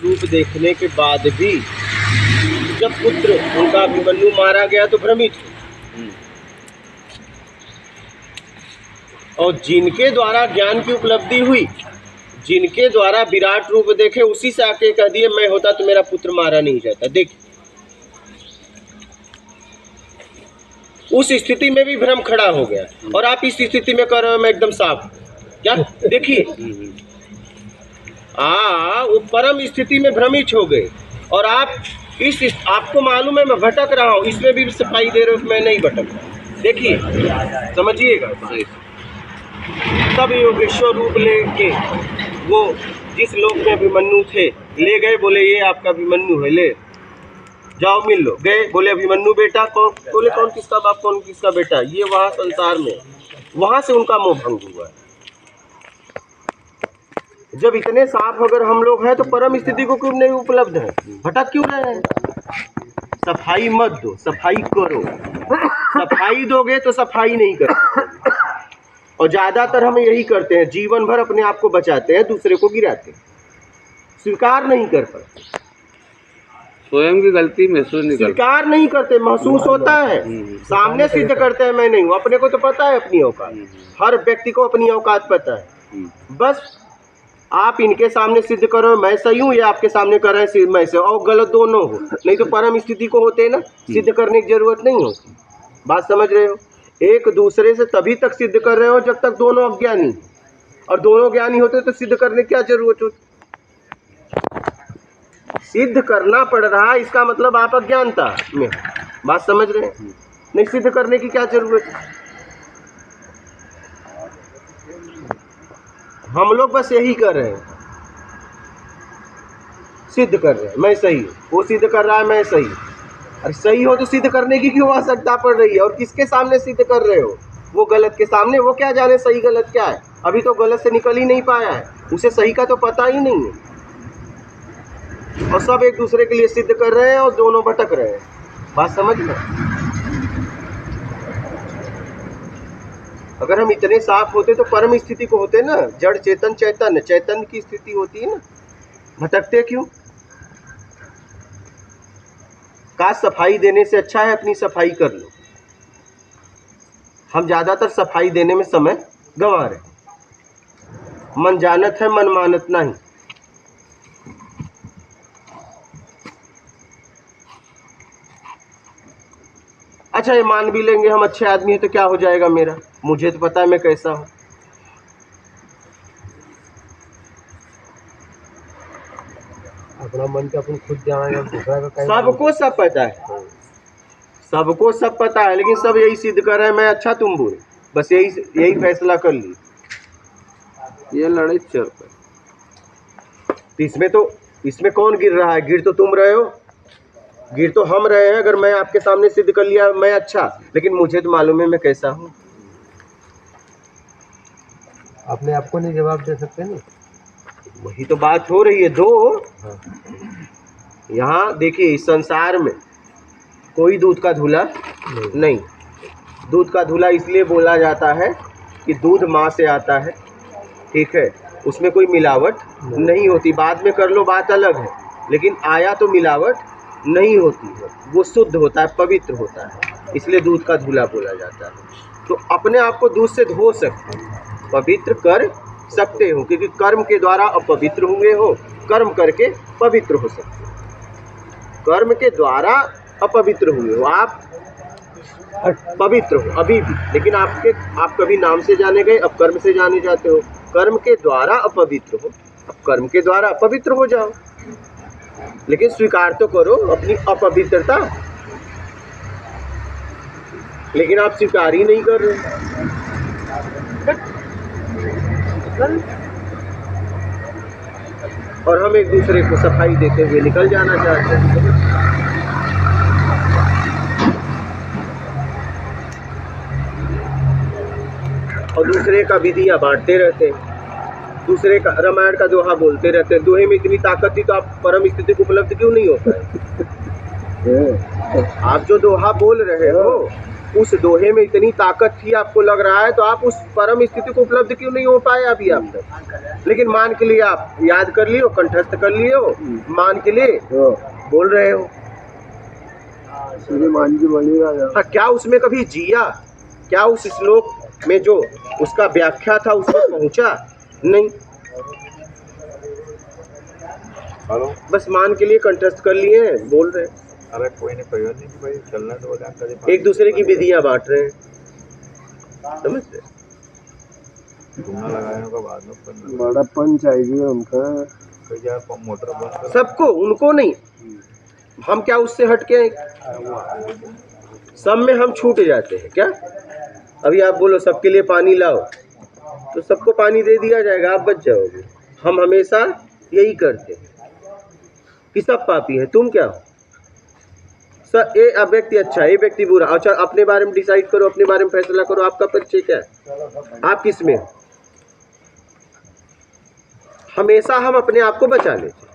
रूप देखने के बाद भी जब पुत्र उनका अभिमन्यु मारा गया तो भ्रमित हुए, और जिनके द्वारा ज्ञान की उपलब्धि हुई, जिनके द्वारा विराट रूप देखे, उसी से आके कह दिए मैं होता तो मेरा पुत्र मारा नहीं जाता। देखिए उस स्थिति में भी भ्रम खड़ा हो गया, और आप इस स्थिति में कर रहे हो मैं एकदम साफ क्या। देखिए वो परम स्थिति में भ्रमित हो गए, और आप आपको मालूम है मैं भटक रहा हूँ, इसमें भी सफाई दे रहे हो मैं नहीं भटक रहा। देखिए समझिएगा, तब योगेश्वर रूप लेके वो जिस लोक में अभिमन्यु थे ले गए, बोले ये आपका अभिमन्यु है, ले जाओ मिल लो। गए, बोले अभिमन्यु बेटा कौन, बोले कौन किसका बाप कौन किसका बेटा, ये वहाँ संसार में, वहाँ से उनका मोह भंग हुआ। जब इतने साफ अगर हम लोग हैं तो परम स्थिति को क्यों नहीं उपलब्ध है, भटक क्यों रहे हैं। सफाई मत दो, सफाई करो। सफाई दोगे तो सफाई नहीं करते, और ज्यादातर हम यही करते हैं, जीवन भर अपने आप को बचाते हैं, दूसरे को गिराते हैं, स्वीकार नहीं कर पाते, स्वयं की गलती महसूस नहीं स्वीकार नहीं करते। महसूस होता है, सामने सिद्ध करते हैं मैं नहीं हूँ, अपने को तो पता है अपनी औकात, हर व्यक्ति को अपनी औकात पता है। बस आप इनके सामने सिद्ध करो मैं सही हूँ, या आपके सामने कर रहे हैं मैं से, और गलत दोनों हो, नहीं तो परम स्थिति को होते ना सिद्ध करने की जरूरत नहीं होती। बात समझ रहे हो, एक दूसरे से तभी तक सिद्ध कर रहे हो जब तक दोनों अज्ञानी, और दोनों ज्ञानी होते तो सिद्ध करने की क्या जरूरत होती। सिद्ध करना पड़ रहा है इसका मतलब आप अज्ञानता में, बात समझ रहे हैं, नहीं सिद्ध करने की क्या जरूरत है। हम लोग बस यही कर रहे हैं, सिद्ध कर रहे हैं मैं सही हूँ, वो सिद्ध कर रहा है मैं सही हूँ। अरे सही हो तो सिद्ध करने की क्यों आवश्यकता पड़ रही है, और किसके सामने सिद्ध कर रहे हो, वो गलत के सामने। वो क्या जाने सही गलत क्या है, अभी तो गलत से निकल ही नहीं पाया है, उसे सही का तो पता ही नहीं है, और सब एक दूसरे के लिए सिद्ध कर रहे हैं और दोनों भटक रहे हैं। बात समझ में, अगर हम इतने साफ होते तो परम स्थिति को होते ना, जड़ चेतन चैतन्य, चैतन्य की स्थिति होती है ना, भटकते क्यों। का सफाई देने से अच्छा है अपनी सफाई कर लो। हम ज्यादातर सफाई देने में समय गंवा रहे, मन जानत है मन मानत नहीं। अच्छा ये मान भी लेंगे हम अच्छे आदमी है तो क्या हो जाएगा मेरा, मुझे तो पता है मैं कैसा हूं। अपना मन का अपन खुद जाना, सबको सब पता है, सबको सब पता है, लेकिन सब यही सिद्ध कर रहे हैं मैं अच्छा तुम बुरे, बस यही फैसला कर ली। ये लड़ाई चल रही, तो इसमें कौन गिर रहा है, गिर तो तुम रहे हो, गिर तो हम रहे हैं। अगर मैं आपके सामने सिद्ध कर लिया मैं अच्छा, लेकिन मुझे तो मालूम है मैं कैसा हूँ। अपने आप को नहीं जवाब दे सकते ना, वही तो बात हो रही है। दो यहाँ देखिए इस संसार में कोई दूध का धूला नहीं। दूध का धूला इसलिए बोला जाता है कि दूध माँ से आता है, ठीक है, उसमें कोई मिलावट नहीं होती। बाद में कर लो बात अलग है, लेकिन आया तो मिलावट नहीं होती है, वो शुद्ध होता है, पवित्र होता है, इसलिए दूध का धूला बोला जाता है। तो अपने आप को दूध से धो सकते हो, पवित्र कर सकते हो, क्योंकि कर्म के द्वारा अपवित्र हुए हो, कर्म करके पवित्र हो सकते हो। कर्म के द्वारा अपवित्र हुए हो, आप पवित्र हो अभी भी, लेकिन आप कभी नाम से जाने गए, अब कर्म से जाने जाते हो। कर्म के द्वारा अपवित्र हो, अब कर्म के द्वारा अपवित्र हो जाओ, लेकिन स्वीकार तो करो अपनी अपवित्रता। लेकिन आप स्वीकार ही नहीं कर रहे। और हम एक दूसरे को सफाई देते हुए निकल जाना चाहते हैं। और दूसरे का विधियां बांटते रहते हैं, दूसरे का रामायण का दोहा बोलते रहते हैं। दोहे में इतनी ताकत थी तो आप परम स्थिति को उपलब्ध क्यों नहीं होता है। आप जो दोहा बोल रहे हो उस दोहे में इतनी ताकत थी आपको लग रहा है, तो आप उस परम स्थिति को उपलब्ध क्यों नहीं हो पाए अभी आप तक? लेकिन मान के लिए आप याद कर लिए हो, कंठस्थ कर लिए हो, मान के लिए बोल रहे हो। श्रीमान जी बोलिएगा। हाँ, क्या उसमें कभी जिया? क्या उस श्लोक में जो उसका व्याख्या था उसमें पहुंचा? नहीं। बस मान के लिए कंठस्थ कर लिए हैं, बोल रहे हैं। अरे कोई नहीं भाई, चलना तो एक दूसरे की विधियां बांट रहे हैं, समझ रहे? धुआं लगाने का बाद में बड़ापन चाहिए उनका। मोटर बंद सबको, उनको नहीं। हम क्या उससे हटके हैं? सब में हम छूट जाते हैं क्या? अभी आप बोलो सबके लिए पानी लाओ, तो सबको पानी दे दिया जाएगा, आप बच जाओगे। हम हमेशा यही करते हैं कि सब पापी हैं, तुम क्या हो? सर ये व्यक्ति अच्छा, ये व्यक्ति बुरा। अच्छा, अपने बारे में डिसाइड करो, अपने बारे में फैसला करो, आपका परिचय क्या है? आप किस में हो? हमेशा हम अपने आप को बचा लेते हैं।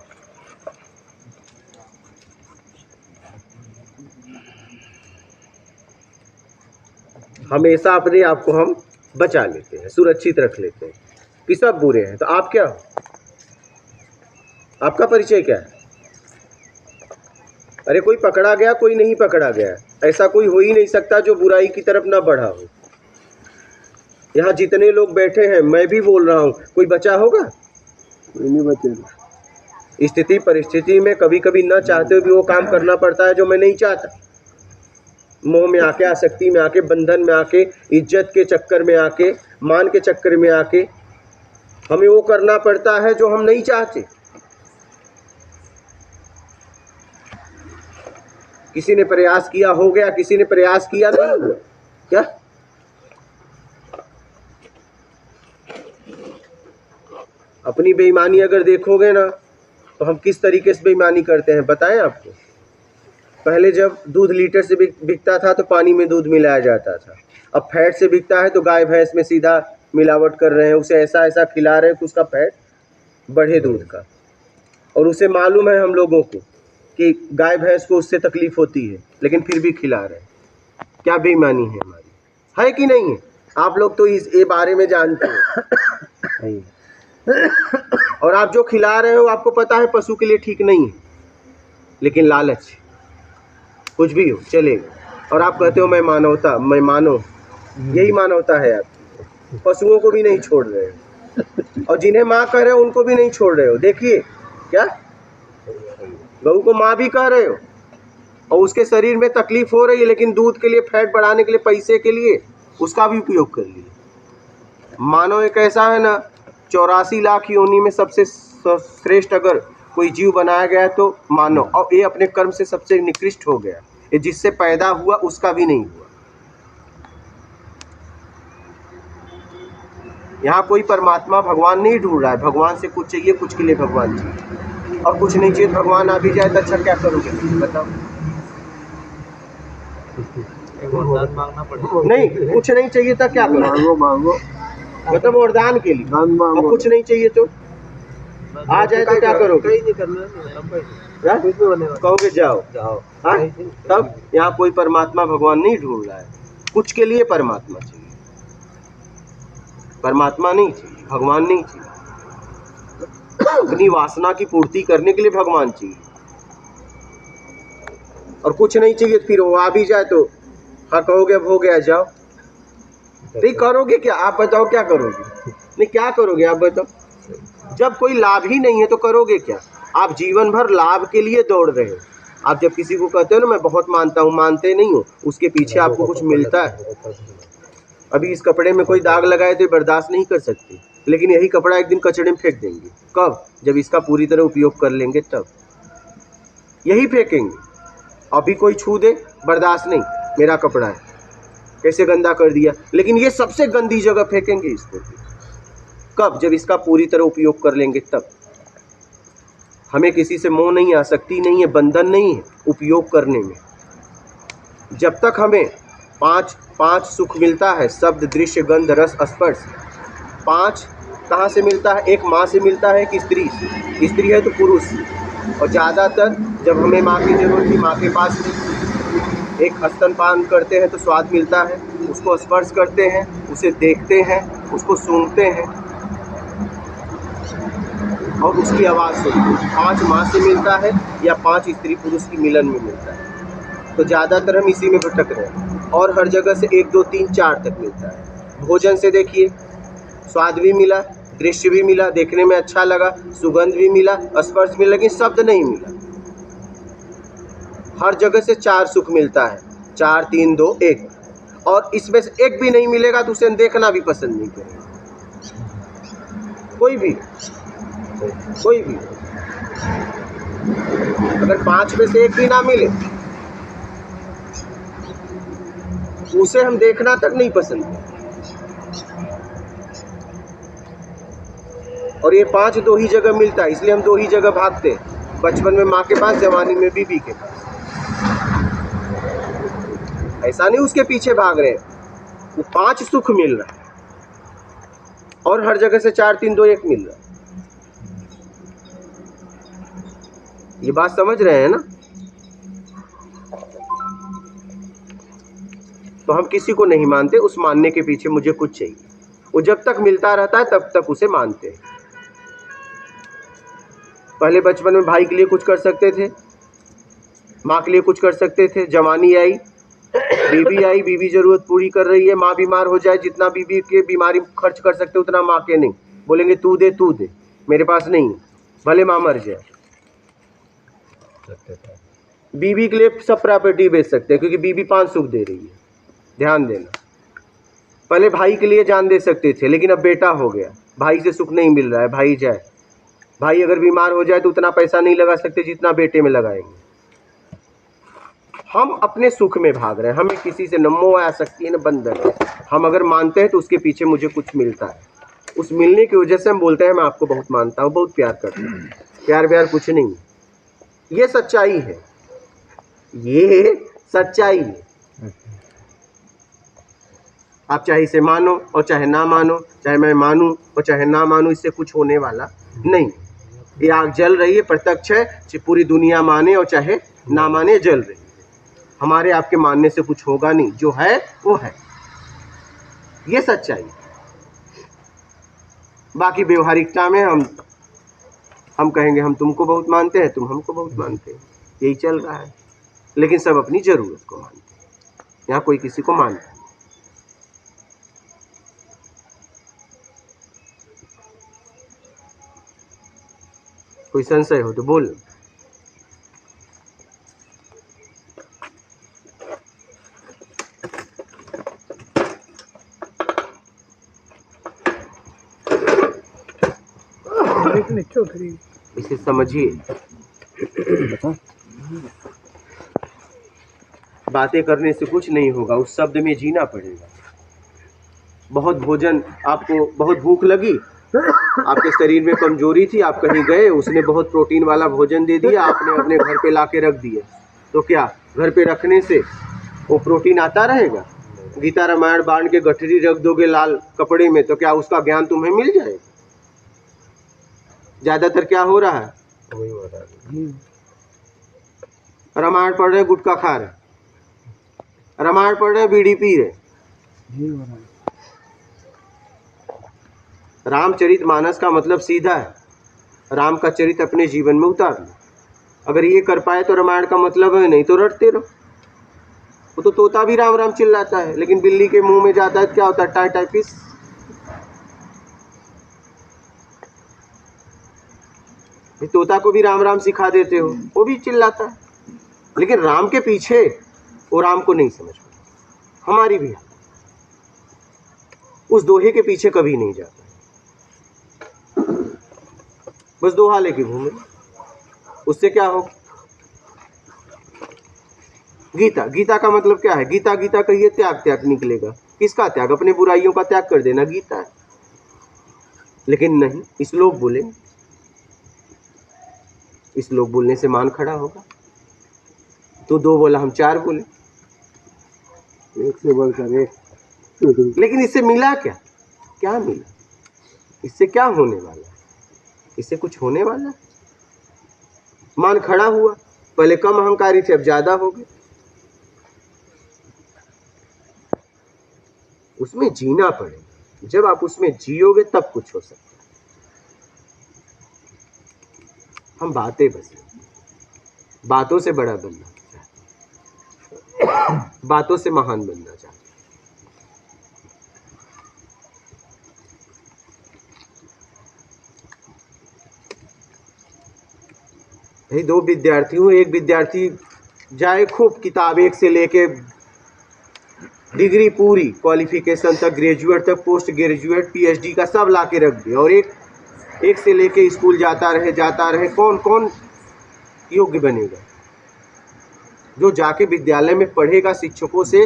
हमेशा अपने आप को हम बचा लेते हैं, सुरक्षित रख लेते हैं कि सब बुरे हैं। तो आप क्या हो? आपका परिचय क्या है? अरे कोई पकड़ा गया, कोई नहीं पकड़ा गया, ऐसा कोई हो ही नहीं सकता जो बुराई की तरफ ना बढ़ा हो। यहाँ जितने लोग बैठे हैं, मैं भी बोल रहा हूँ, कोई बचा होगा? कोई नहीं बचेगा। स्थिति परिस्थिति में कभी कभी न चाहते हुए भी वो काम करना पड़ता है जो मैं नहीं चाहता। मोह में आके, आसक्ति में आके, बंधन में आके, इज्जत के चक्कर में आके, मान के चक्कर में आके हमें वो करना पड़ता है जो हम नहीं चाहते। किसी ने प्रयास किया, हो गया, किसी ने प्रयास किया, नहीं हुआ। क्या अपनी बेईमानी अगर देखोगे ना, तो हम किस तरीके से बेईमानी करते हैं बताएं आपको। पहले जब दूध लीटर से बिकता था तो पानी में दूध मिलाया जाता था। अब फैट से बिकता है तो गाय भैंस में सीधा मिलावट कर रहे हैं, उसे ऐसा ऐसा खिला रहे हैं कि उसका फैट बढ़े दूध का। और उसे मालूम है हम लोगों को कि गाय भैंस को उससे तकलीफ होती है, लेकिन फिर भी खिला रहे हैं। क्या बेईमानी है हमारी, है कि नहीं है? आप लोग तो इस बारे में जानते हैं। और आप जो खिला रहे हो आपको पता है पशु के लिए ठीक नहीं है, लेकिन लालच, कुछ भी हो चलेगा। और आप कहते हो मैं मानवता, मैं मानो, यही मानवता है। आप पशुओं को भी नहीं छोड़ रहे हो, और जिन्हें माँ कह रहे हो उनको भी नहीं छोड़ रहे हो। देखिए क्या, गऊ को माँ भी कह रहे हो और उसके शरीर में तकलीफ हो रही है, लेकिन दूध के लिए, फैट बढ़ाने के लिए, पैसे के लिए उसका भी उपयोग कर लिए। मानो एक ऐसा है ना, 84 लाख योनि में सबसे श्रेष्ठ अगर कोई जीव बनाया गया तो मानव, और ये अपने कर्म से सबसे निकृष्ट हो गया। ये जिससे पैदा हुआ उसका भी नहीं हुआ। यहाँ कोई परमात्मा भगवान नहीं ढूंढ रहा है। भगवान से कुछ चाहिए, कुछ के लिए भगवान चाहिए, और कुछ नहीं चाहिए भगवान आ भी जाए तो अच्छा क्या करोगे बताओ? मांगना पड़ेगा। नहीं, कुछ नहीं चाहिए था क्या करोगे? मांगो मांगो, मतलब वरदान के लिए। दान मांगो। और कुछ नहीं चाहिए तो आ जाए तो क्या करोगे? कहीं नहीं करना, हाँ? कुछ भी बनेगा। कहोगे जाओ जाओ। हाँ? तब यहाँ कोई परमात्मा भगवान नहीं ढूंढ रहा है। कुछ के लिए परमात्मा चाहिए, परमात्मा नहीं चाहिए, भगवान नहीं चाहिए। अपनी वासना की पूर्ति करने के लिए भगवान चाहिए। और कुछ नहीं चाहिए फिर वो आ भी जाए तो हाँ कहोगे अब हो गया जाओ। नहीं करोगे क्या आप बताओ, क्या करोगे? नहीं क्या करोगे आप बताओ? जब कोई लाभ ही नहीं है तो करोगे क्या? आप जीवन भर लाभ के लिए दौड़ रहे हो। आप जब किसी को कहते हो ना मैं बहुत मानता हूँ, मानते नहीं हो, उसके पीछे आपको कुछ मिलता है। अभी इस कपड़े में कोई दाग लगाए तो बर्दाश्त नहीं कर सकते, लेकिन यही कपड़ा एक दिन कचड़े में फेंक देंगे। कब? जब इसका पूरी तरह उपयोग कर लेंगे तब यही फेंकेंगे। अभी कोई छू दे बर्दाश्त नहीं, मेरा कपड़ा है, कैसे गंदा कर दिया, लेकिन ये सबसे गंदी जगह फेंकेंगे इसको। कब? जब इसका पूरी तरह उपयोग कर लेंगे तब। हमें किसी से मोह नहीं, आसक्ति नहीं है, बंधन नहीं है उपयोग करने में। जब तक हमें पांच सुख मिलता है, शब्द, दृश्य, गंध, रस, स्पर्श। 5 कहाँ से मिलता है? एक माँ से मिलता है कि स्त्री से? स्त्री है तो पुरुष। और ज़्यादातर जब हमें माँ की जरूरत थी, माँ के पास थी, एक स्तनपान करते हैं तो स्वाद मिलता है, उसको स्पर्श करते हैं, उसे देखते हैं, उसको सूंघते हैं और उसकी आवाज़ सुनते हैं। 5 माँ से मिलता है या 5 स्त्री पुरुष की मिलन में मिलता है। तो ज़्यादातर हम इसी में भटक रहे हैं और हर जगह से 1 2 3 4 तक मिलता है। भोजन से देखिए, स्वाद भी मिला, दृश्य भी मिला, देखने में अच्छा लगा, सुगंध भी मिला, स्पर्श भी, लेकिन शब्द नहीं मिला। हर जगह से 4 सुख मिलता है, 4 3 2 1, और इसमें से एक भी नहीं मिलेगा तो उसे देखना भी पसंद नहीं करेगा। कोई भी अगर 5 में से एक भी ना मिले उसे हम देखना तक नहीं पसंद करते। और ये 5 2 ही जगह मिलता है, इसलिए हम 2 ही जगह भागते हैं, बचपन में माँ के पास, जवानी में बीबी के पास। ऐसा नहीं उसके पीछे भाग रहे हैं, वो 5 सुख मिल रहा है और हर जगह से 4 3 2 1 मिल रहा है। ये बात समझ रहे हैं ना? तो हम किसी को नहीं मानते, उस मानने के पीछे मुझे कुछ चाहिए। वो जब तक मिलता रहता है तब तक उसे मानते हैं। पहले बचपन में भाई के लिए कुछ कर सकते थे, माँ के लिए कुछ कर सकते थे, जवानी आई, बीबी जरूरत पूरी कर रही है, माँ बीमार हो जाए, जितना बीबी के बीमारी खर्च कर सकते उतना माँ के नहीं, बोलेंगे तू दे, मेरे पास नहीं, भले माँ मर जाए। बीबी के लिए सब प्रॉपर्टी बेच सकते हैं क्योंकि बीबी 5 सुख दे रही है। ध्यान देना, पहले भाई के लिए जान दे सकते थे, लेकिन अब बेटा हो गया, भाई से सुख नहीं मिल रहा है, भाई जाए, भाई अगर बीमार हो जाए तो उतना पैसा नहीं लगा सकते जितना बेटे में लगाएंगे। हम अपने सुख में भाग रहे हैं, हमें किसी से न मोह आसक्ति है न बंधन है। हम अगर मानते हैं तो उसके पीछे मुझे कुछ मिलता है, उस मिलने की वजह से हम बोलते हैं मैं आपको बहुत मानता हूँ, बहुत प्यार करता हूँ। प्यार व्यार कुछ नहीं, ये सच्चाई है, ये सच्चाई है। आप चाहे इसे मानो और चाहे ना मानो, चाहे मैं मानूं और चाहे ना मानूं, इससे कुछ होने वाला नहीं। ये आग जल रही है, प्रत्यक्ष है, चाहे पूरी दुनिया माने और चाहे ना माने, जल रही है। हमारे आपके मानने से कुछ होगा नहीं, जो है वो है, ये सच्चाई। बाकी व्यवहारिकता में हम कहेंगे हम तुमको बहुत मानते हैं, तुम हमको बहुत मानते हैं, यही चल रहा है। लेकिन सब अपनी जरूरत को मानते हैं, यहाँ कोई किसी को मानता है। कोई संशय हो तो बोल। इसे समझिए, बातें करने से कुछ नहीं होगा, उस शब्द में जीना पड़ेगा। बहुत भोजन, आपको बहुत भूख लगी, आपके शरीर में कमजोरी थी, आप कहीं गए, उसने बहुत प्रोटीन वाला भोजन दे दिया, आपने अपने घर पे लाके रख दिया, तो क्या घर पे रखने से वो प्रोटीन आता रहेगा? गीता रामायण बांध के गठरी रख दोगे लाल कपड़े में, तो क्या उसका ज्ञान तुम्हें मिल जाएगा? ज्यादातर क्या हो रहा है, रामायण पढ़ रहे गुटखा खा रहे, रामायण पढ़ रहे बीड़ी पी रहे। रामचरितमानस का मतलब सीधा है, राम का चरित्र अपने जीवन में उतार लो। अगर ये कर पाए तो रामायण का मतलब है, नहीं तो रटते रहो। वो तो तोता भी राम राम चिल्लाता है, लेकिन बिल्ली के मुंह में जाता है क्या होता है, टाई टाई पीस। तोता को भी राम राम सिखा देते हो, वो भी चिल्लाता है, लेकिन राम के पीछे वो राम को नहीं समझ पाता। हमारी भी उस दोहे के पीछे कभी नहीं जाता, बस दोहा लेके घूमे, उससे क्या हो। गीता का मतलब क्या है? गीता कहिए त्याग निकलेगा। किसका त्याग? अपने बुराइयों का त्याग कर देना गीता है। लेकिन नहीं, इस लोग बोले, इस लोग बोलने से मान खड़ा होगा। तो 2 बोला, हम 4 बोले, एक से बढ़कर एक। लेकिन इससे मिला क्या? क्या मिला? इससे क्या होने वाला? इससे कुछ होने वाला? मान खड़ा हुआ, पहले कम अहंकारी थे अब ज्यादा हो गए। उसमें जीना पड़ेगा। जब आप उसमें जियोगे तब कुछ हो सकता है। हम बातें बस बातों से बड़ा बनना चाहते, बातों से महान बनना चाहते। भाई दो विद्यार्थी हूँ, एक विद्यार्थी जाए खूब किताब एक से लेके डिग्री पूरी क्वालिफिकेशन तक, ग्रेजुएट तक, पोस्ट ग्रेजुएट, पीएचडी का सब ला के रख दिया, और एक से लेके स्कूल जाता रहे। कौन कौन योग्य बनेगा? जो जाके विद्यालय में पढ़ेगा, शिक्षकों से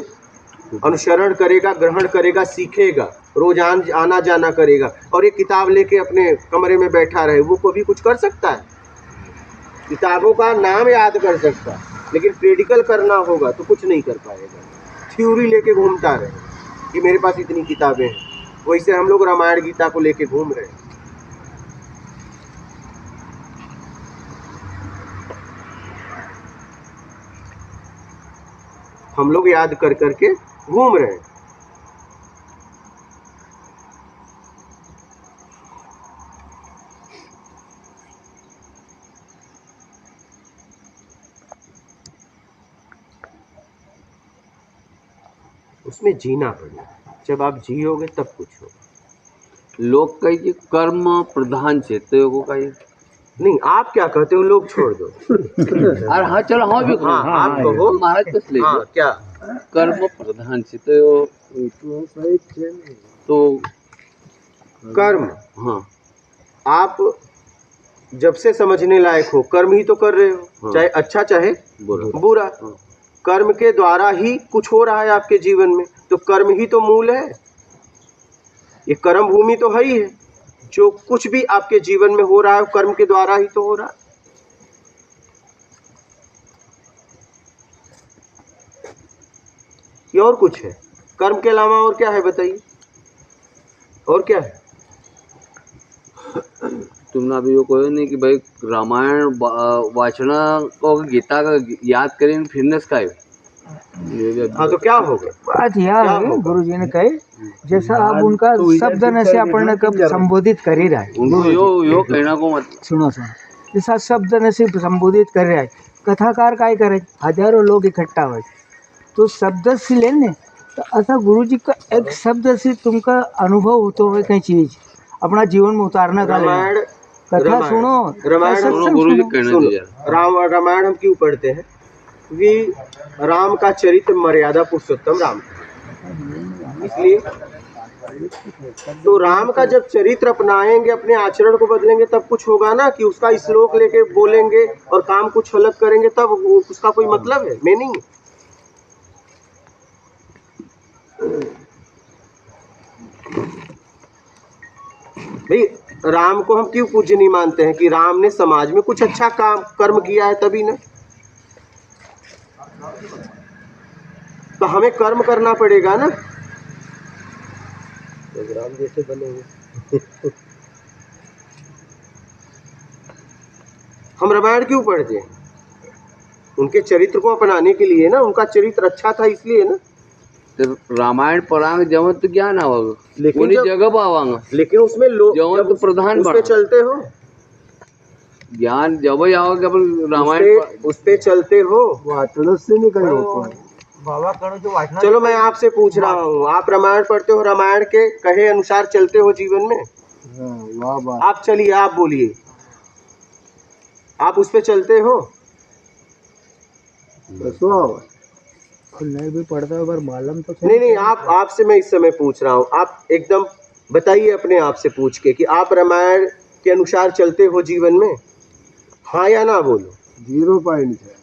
अनुसरण करेगा, ग्रहण करेगा, सीखेगा, रोज आना जाना करेगा, और एक किताब लेके अपने कमरे में बैठा रहे, वो कभी कुछ कर सकता है? किताबों का नाम याद कर सकता है, लेकिन प्रैक्टिकल करना होगा तो कुछ नहीं कर पाएगा। थ्योरी लेके घूमता रहे कि मेरे पास इतनी किताबें हैं, वैसे हम लोग रामायण गीता को लेके घूम रहे हैं। हम लोग याद कर करके घूम रहे हैं। उसमें जीना पड़ेगा। जब आप जियोगे तब कुछ होगा। लोग कहिए कर्म प्रधान क्षेत्र को कहिए नहीं, आप क्या कहते हो? लोग छोड़ दो। अरे हाँ चलो, हाँ भी हाँ, आप कहो। महाराज कस ले हाँ, क्या कर्म प्रधान क्षेत्र तो कर्म? हाँ आप जब से समझने लायक हो कर्म ही तो कर रहे हो, हाँ। चाहे अच्छा चाहे बुरा। हाँ। कर्म के द्वारा ही कुछ हो रहा है आपके जीवन में, तो कर्म ही तो मूल है। ये कर्म भूमि तो है ही है। जो कुछ भी आपके जीवन में हो रहा है कर्म के द्वारा ही तो हो रहा है। ये और कुछ है? कर्म के अलावा और क्या है बताइए? और क्या है? तुमने अभी वो कहो नहीं कि भाई रामायण वाचना को गीता का याद करें फिरनेस का है। हाँ, तो क्या होगा? बात यह है, गुरु जी ने कहे जैसा आप उनका शब्द न से अपन कब संबोधित कर ही रहा है, उनको यो कहना को मत सुनो जैसा शब्द न से संबोधित कर रहा है। कथाकार काय करे, हजारों लोग इकट्ठा हो, तो शब्द से लेने तो ऐसा गुरु जी का एक शब्द से तुमका अनुभव होतो है कई चीज अपना जीवन में उतारना का। रामायण कथा सुनो, रामायण गुरु जी कहना चाहिए। रामायण हम क्यों पढ़ते हैं? कि राम का चरित्र मर्यादा पुरुषोत्तम राम, इसलिए तो राम का जब चरित्र अपनाएंगे, अपने आचरण को बदलेंगे, तब कुछ होगा ना। कि उसका श्लोक लेके बोलेंगे और काम कुछ अलग करेंगे, तब उसका कोई मतलब है? मीनिंग। भाई राम को हम क्यों पूज्य नहीं मानते हैं? कि राम ने समाज में कुछ अच्छा काम कर्म किया है, तभी ना। तो हमें कर्म करना पड़ेगा ना, राम जैसे बनेंगे। हम रामायण क्यों पढ़ते हैं? उनके चरित्र को अपनाने के लिए ना। उनका चरित्र अच्छा था इसलिए ना। तो रामायण पढ़ांगे जब तो ज्ञान आवागा, लेकिन जगह पावांगा, लेकिन उसमें लोग जब तो प्रधान उस पे चलते हो, ज्ञान जब आओगे अपन रामायण उस पे चलते हो। से नहीं करे बाबा करो जो वाचना। चलो मैं आपसे पूछ रहा हूँ, आप रामायण पढ़ते हो, रामायण के कहे अनुसार चलते हो जीवन में? आप चलिए, आप बोलिए, आप उस पे चलते हो? भी पढ़ता है, मालूम तो नहीं, आपसे मैं इस समय पूछ रहा हूँ। आप एकदम बताइए अपने आप से पूछ के कि आप रामायण के अनुसार चलते हो जीवन में? हाँ या ना बोलो। 0 पॉइंट है।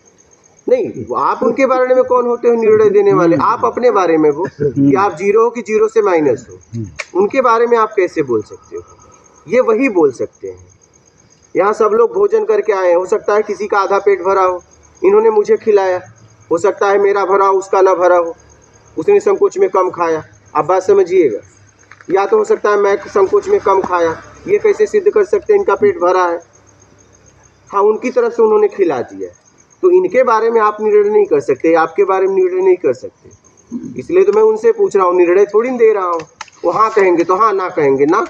नहीं, आप उनके बारे में कौन होते हो निर्णय देने वाले? आप अपने बारे में हो कि आप 0 हो कि 0 से माइनस हो। उनके बारे में आप कैसे बोल सकते हो? ये वही बोल सकते हैं। यहाँ सब लोग भोजन करके आए हैं, हो सकता है किसी का आधा पेट भरा हो, इन्होंने मुझे खिलाया। हो सकता है मेरा भरा हो, उसका ना भरा हो, उसने संकोच में कम खाया। आप बात समझिएगा। या तो हो सकता है मैं संकोच में कम खाया, ये कैसे सिद्ध कर सकते हैं इनका पेट भरा है? हाँ, उनकी तरफ से उन्होंने खिला दिया, तो इनके बारे में आप निर्णय नहीं कर सकते, आपके बारे में निर्णय नहीं कर सकते। इसलिए तो मैं उनसे पूछ रहा हूँ, निर्णय थोड़ी दे रहा हूँ। वो हाँ कहेंगे तो हाँ, ना कहेंगे ना,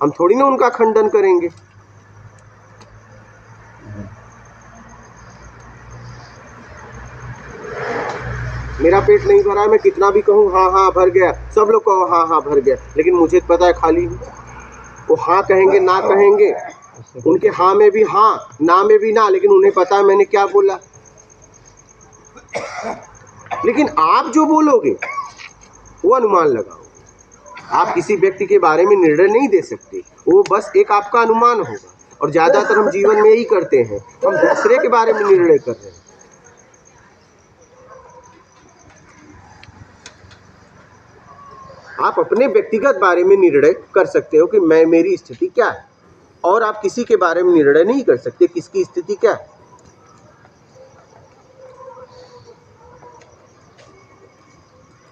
हम थोड़ी ना उनका खंडन करेंगे। मेरा पेट नहीं भरा है, मैं कितना भी कहूँ हाँ हाँ भर गया, सब लोग कहो हाँ हाँ भर गया, लेकिन मुझे पता है खाली हूँ। वो हाँ कहेंगे ना कहेंगे, उनके हाँ में भी हाँ, ना में भी ना, लेकिन उन्हें पता है मैंने क्या बोला। लेकिन आप जो बोलोगे वो अनुमान लगाओ। आप किसी व्यक्ति के बारे में निर्णय नहीं दे सकते, वो बस एक आपका अनुमान होगा। और ज्यादातर हम जीवन में यही करते हैं, हम दूसरे के बारे में निर्णय कर रहे हैं। आप अपने व्यक्तिगत बारे में निर्णय कर सकते हो कि मैं, मेरी स्थिति क्या है, और आप किसी के बारे में निर्णय नहीं कर सकते किसकी स्थिति क्या है।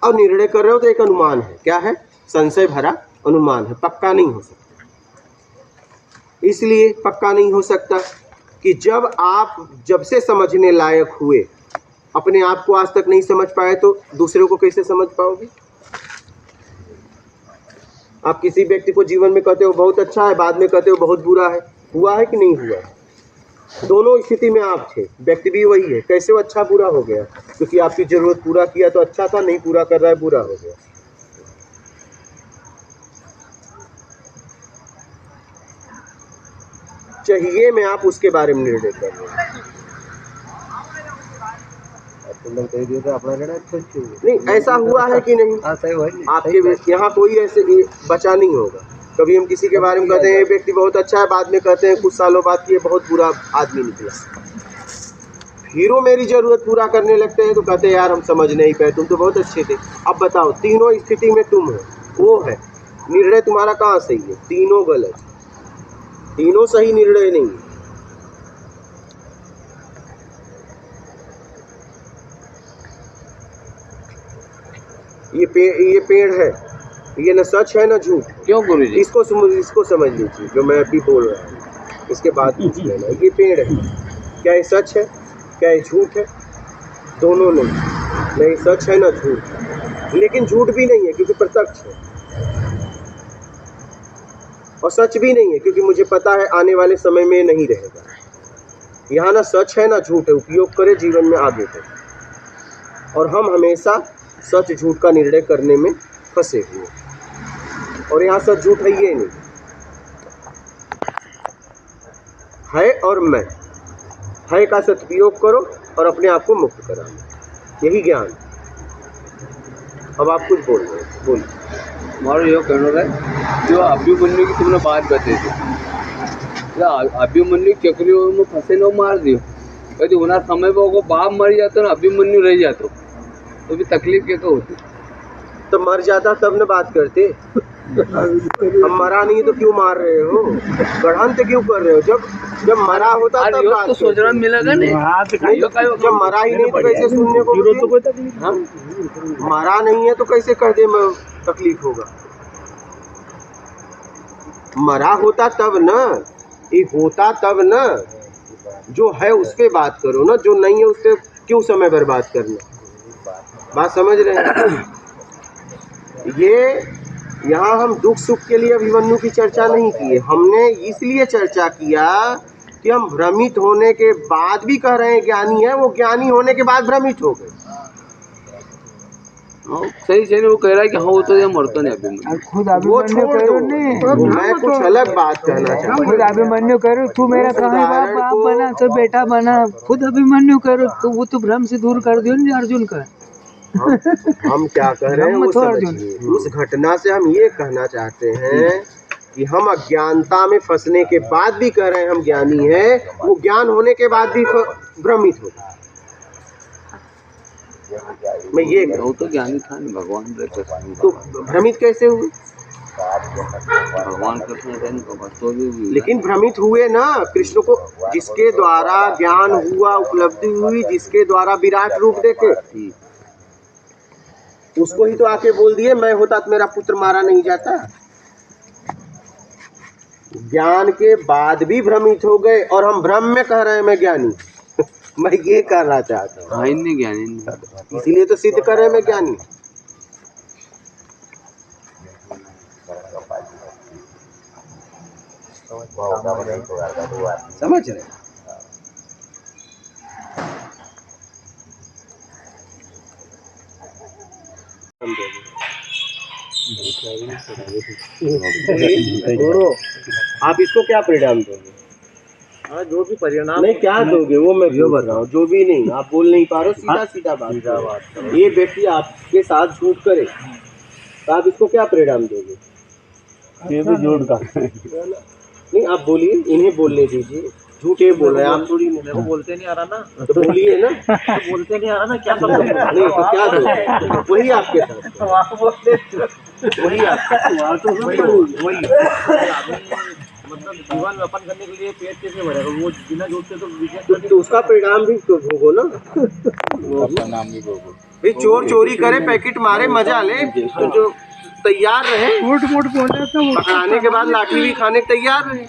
अब निर्णय कर रहे हो तो एक अनुमान है, क्या है? संशय भरा अनुमान है, पक्का नहीं हो सकता। इसलिए पक्का नहीं हो सकता कि जब से समझने लायक हुए, अपने आप को आज तक नहीं समझ पाए तो दूसरों को कैसे समझ पाओगे? आप किसी व्यक्ति को जीवन में कहते हो बहुत अच्छा है, बाद में कहते हो बहुत बुरा है, हुआ है कि नहीं हुआ है? दोनों स्थिति में आप थे, व्यक्ति भी वही है। कैसे वो अच्छा बुरा हो गया? क्योंकि आपकी जरूरत पूरा किया तो अच्छा था, नहीं पूरा कर रहा है बुरा हो गया। चाहिए में आप उसके बारे में निर्णय कर रहे हैं। नहीं, ऐसा हुआ है कि नहीं? आपके यहाँ कोई ऐसे बचा नहीं होगा। कभी हम किसी के बारे में कहते हैं ये व्यक्ति बहुत अच्छा है, बाद में कहते हैं कुछ सालों बाद कि ये बहुत बुरा आदमी निकला। हीरो मेरी जरूरत पूरा करने लगते हैं तो कहते हैं यार हम समझ नहीं पाए, तुम तो बहुत अच्छे थे। अब बताओ, तीनों स्थिति में तुम हो, वो है, निर्णय तुम्हारा कहाँ सही है? तीनों गलत, तीनों सही निर्णय नहीं। ये पेड़ है, ये न सच है न झूठ। क्यों गुरुजी? इसको समझ लीजिए जो मैं अभी बोल रहा हूँ, इसके बाद पूछ लेना। ये पेड़ है, क्या ये सच है, क्या ये झूठ है? दोनों नहीं सच है न झूठ, लेकिन झूठ भी नहीं है क्योंकि प्रत्यक्ष है, और सच भी नहीं है क्योंकि मुझे पता है आने वाले समय में नहीं रहेगा। यहाँ ना सच है ना झूठ है, उपयोग करें जीवन में आगे बढ़े। और हम हमेशा सच झूठ का निर्णय करने में फंसे हुए, और यहाँ सच झूठ है ये नहीं है। और मैं है का सदुपयोग करो और अपने आप को मुक्त कराओ, यही ज्ञान। अब आप कुछ बोल रहे हो, बोलिए। हमारा ये कहना है जो अभिमन्यु की तुमने बात बताई थी, अभिमन्यु चक्रियों में फंसे न मार दियो, कभी होना समय पर वो बाप मर जाते ना, अभिमन्यु रह जाते तो भी तकलीफ क्या तो होती। तो मर जाता तब न बात करते। हम मरा नहीं तो क्यों मार रहे हो, गढ़ंत क्यों कर रहे हो? जब मरा होता तब बात तो सोचना मिलेगा नहीं, जब मरा ही नहीं तो कैसे सुनने को मिले? मरा नहीं है तो कैसे कह दे मैं तकलीफ होगा? मरा होता तब न, ये होता तब न। जो है उस पे बात करो ना, जो नहीं है उस पे क्यों समय बर्बाद करना? बात समझ रहे हैं? ये यहाँ हम दुख सुख के लिए अभिमन्यु की चर्चा नहीं की है, हमने इसलिए चर्चा किया कि हम भ्रमित होने के बाद भी कह रहे हैं ज्ञानी है, वो ज्ञानी होने के बाद भ्रमित हो गए। सही वो कह रहा है कि हाँ वो तो ये मरता नहीं अभिमन्यु। खुद वो अभिमन्यु छोड़ करो दो, नहीं, मैं कुछ अलग बात कहना चाहता हूँ। खुद अभिमन्यु करो, तू मेरा कहाँ बाप बना तो बेटा बना, खुद अभिमन्यु करो तो वो तो भ्रम से दूर कर दियो ना अर्जुन का। हम क्या कह रहे हैं वो समझिए। उस घटना से हम ये कहना चाहते हैं कि हम अज्ञानता में फंसने के बाद भी कह रहे हैं हम ज्ञानी हैं, वो ज्ञान होने के बाद भी भ्रमित हो। मैं ये वो तो ज्ञानी था नहीं, भगवान रहते तो भ्रमित कैसे हुए? भगवान कृष्ण भी, लेकिन भ्रमित हुए ना कृष्ण को, जिसके द्वारा ज्ञान हुआ, उपलब्धि हुई, जिसके द्वारा विराट रूप देखे, उसको ही तो आके बोल दिए मैं होता तो मेरा पुत्र मारा नहीं जाता। ज्ञान के बाद भी भ्रमित हो गए और हम भ्रम में कह रहे हैं मैं ज्ञानी। मैं ये करना चाहता हूँ, हाँ इनने ज्ञानी नहीं। इसलिए तो सिद्ध करे मैं ज्ञानी। समझ रहे? आप इसको क्या परिणाम दोगे? हाँ जो भी परिणाम नहीं क्या दोगे वो मैं बता रहा हूँ, जो भी नहीं आप बोल नहीं पा रहे हो, सीधा सीधा बात करो। ये व्यक्ति आपके साथ झूठ करे तो आप इसको क्या परिणाम दोगे? ये भी झूठ का नहीं आप बोलिए, इन्हें बोलने दीजिए। झूठ ये बोल रहे हैं आप थोड़ी मेरे को बोलते नहीं आ रहा ना, तो बोलिए ना। तो बोलते नहीं आ रहा ना, क्या सब नहीं तो क्या दोगे? वही आपके साथ, वही वही मतलब जीवन में अपन करने के लिए पेट कैसे भरेगा? वो बिना झूठ से तो बिजनेस तो उसका परिणाम भी तो भोगो ना। नाम भी बोलो। भाई चोर चोरी करे, पैकेट मारे, मजा ले, तो जो तैयार रहे मोट मोट बोला तो पकड़ाने के बाद लाठी भी खाने के तैयार रहे।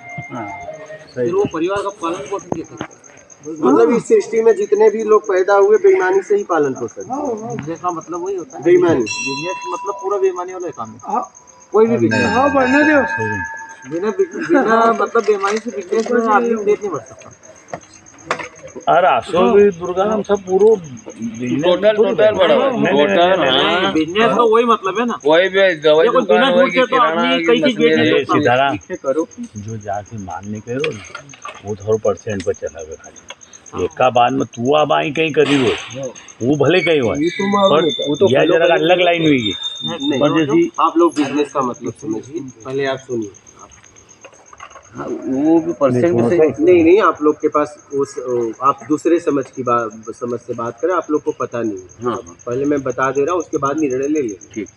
फिर वो परिवार का पालन पोषण कैसे करें? मतलब इस सृष्टि में जितने भी लोग पैदा हुए बेईमानी से ही पालन पोषण, बिजनेस का मतलब वही होता है। बेईमानी। बिजनेस मतलब पूरा बेईमानी वाला काम है। हाँ कोई भी बिजनेस हाँ बढ़ने दो। बिना मतलब बेईमानी से बिजनेस में आदमी पेट नहीं भर सकता। अरे असो भी दुर्गा हम सब पूरो टोटल बड़ा बिजनेस का वही मतलब है ना। वही भी दवाई देखो, बिना दुकान झूठ वही के तो आदमी कई चीज बेच नहीं सकता। सीधाराम करो जो जाके मानने करो ना वो 100% पर चला गया खाली एका बाद में तू अब आई कहीं करी हो वो भले कहीं हो पर यह जरा अलग लाइन हुई पर जैसी आप लोग बिजनेस का मतलब समझिए, पहले आप सुनिए। वो भी परसेंट भी सही। नहीं नहीं आप लोग के पास उस आप दूसरे समझ से बात करें, आप लोग को पता नहीं है। हाँ पहले मैं बता दे रहा हूँ, उसके बाद निर्णय ले लेंगे। ठीक।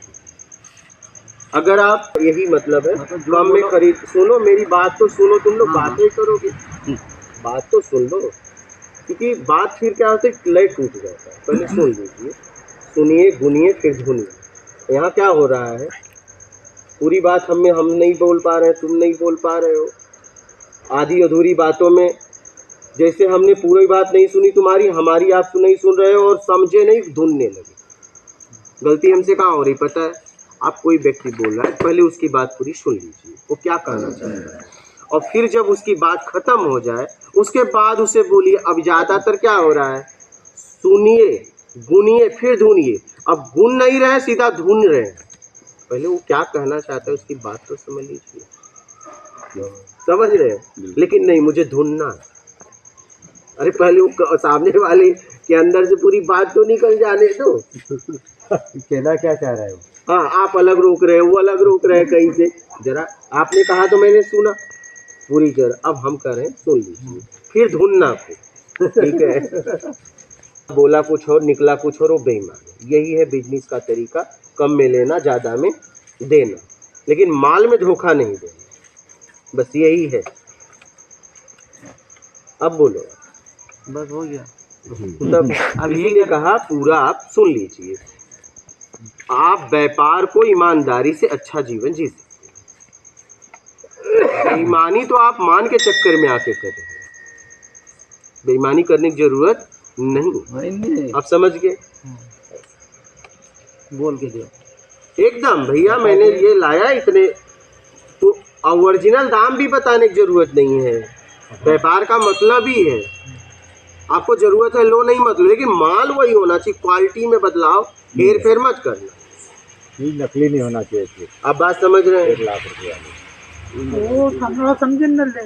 अगर आप यही मतलब है कम में खरीद, सुनो मेरी बात तो सुनो, तुम लोग बातें करोगे, बात तो सुन लो, क्योंकि बात फिर क्या होता है लय टूट जाता है। पहले सुन लीजिए, सुनिए, गुनिए, फिर धुनिए। यहाँ क्या हो रहा है, पूरी बात हम नहीं बोल पा रहे हैं, तुम नहीं बोल पा रहे हो, आधी अधूरी बातों में जैसे हमने पूरी बात नहीं सुनी तुम्हारी, हमारी आप नहीं सुन रहे हो और समझे नहीं, धुनने लगे। गलती हमसे कहाँ हो रही पता है? आप कोई व्यक्ति बोल रहा है, पहले उसकी बात पूरी सुन लीजिए, वो क्या कहना चाहता है, और फिर जब उसकी बात खत्म हो जाए उसके बाद उसे बोलिए। अब ज़्यादातर क्या हो रहा है, सुनिए, गुनिए, फिर धुनिए। अब गुन नहीं रहे, सीधा धुन रहे हैं। पहले वो क्या कहना चाहता है उसकी बात तो समझ लीजिए, समझ रहे हैं? लेकिन नहीं, मुझे धुनना। अरे पहले वो सामने वाले के अंदर से पूरी बात तो निकल जाने दो। कहना क्या चाह रहे हो? हाँ आप अलग रोक रहे हो, वो अलग रोक रहे हैं कहीं से। जरा आपने कहा तो मैंने सुना पूरी जरा, अब हम कह रहे हैं सुन लीजिए, फिर धुनना को। ठीक है? बोला कुछ और निकला कुछ और, वो बेईमान। यही है बिजनेस का तरीका, कम में लेना, ज़्यादा में देना, लेकिन माल में धोखा नहीं देना, बस यही है। अब बोलो। बस हो गया। तब अभी ने कहा पूरा आप सुन लीजिए। आप व्यापार को ईमानदारी से अच्छा जीवन जी सकते हैं। बेईमानी तो आप मान के चक्कर में आके कर रहे हैं, बेईमानी करने की जरूरत नहीं। आप समझ गए? बोल के दिया एकदम भैया, मैंने ये लाया इतने, तो ओरिजिनल दाम भी बताने की जरूरत नहीं है। व्यापार का मतलब ही है, आपको जरूरत है लो, नहीं मतलब, लेकिन माल वही होना चाहिए। क्वालिटी में बदलाव, हेर फेर मत करना, नकली नहीं होना चाहिए। आप बात समझ रहे हैं? 1 लाख रुपया वो हमरा समझे न ले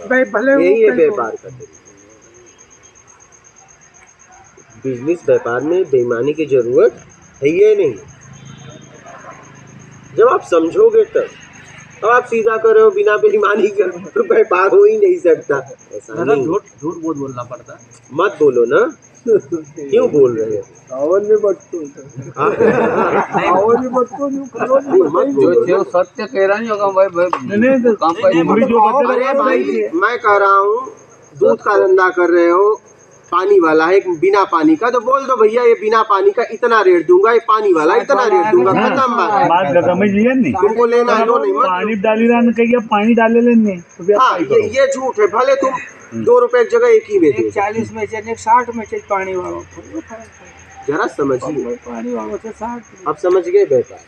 भाई, भले यही है व्यापार का तरीका। बिजनेस व्यापार में बेईमानी की जरूरत है ही नहीं। जब आप समझोगे तब, अब आप सीधा कर रहे हो बिना बेईमानी के, तो व्यापार हो ही नहीं सकता। ऐसा नहीं, झूठ बहुत बोलना पड़ता है। मत बोलो ना। क्यों बोल रहे हो? आवन में बटतो आवन में बटतो मत बोलो। जो सत्य कह रहा नहीं होगा भाई नहीं काम का अरे भाई मैं कह रहा हूँ, दूध का धंधा कर रहे हो, पानी वाला है, एक बिना पानी का, तो बोल दो भैया ये बिना पानी का इतना रेट दूंगा, ये पानी वाला इतना रेट दूंगा, खत्म बात। बात का समझ लिया नहीं, तुमको लेना है लो नहीं मत पानी डाली रहा कहीं पानी डाले लेने तो फिर हाँ, ये झूठ है। भले तुम 2 रुपए की जगह एक ही में दे, 40 में से 60 में से पानी वालों को जरा समझिए। पानी वालों से 60। अब समझ गए व्यापार।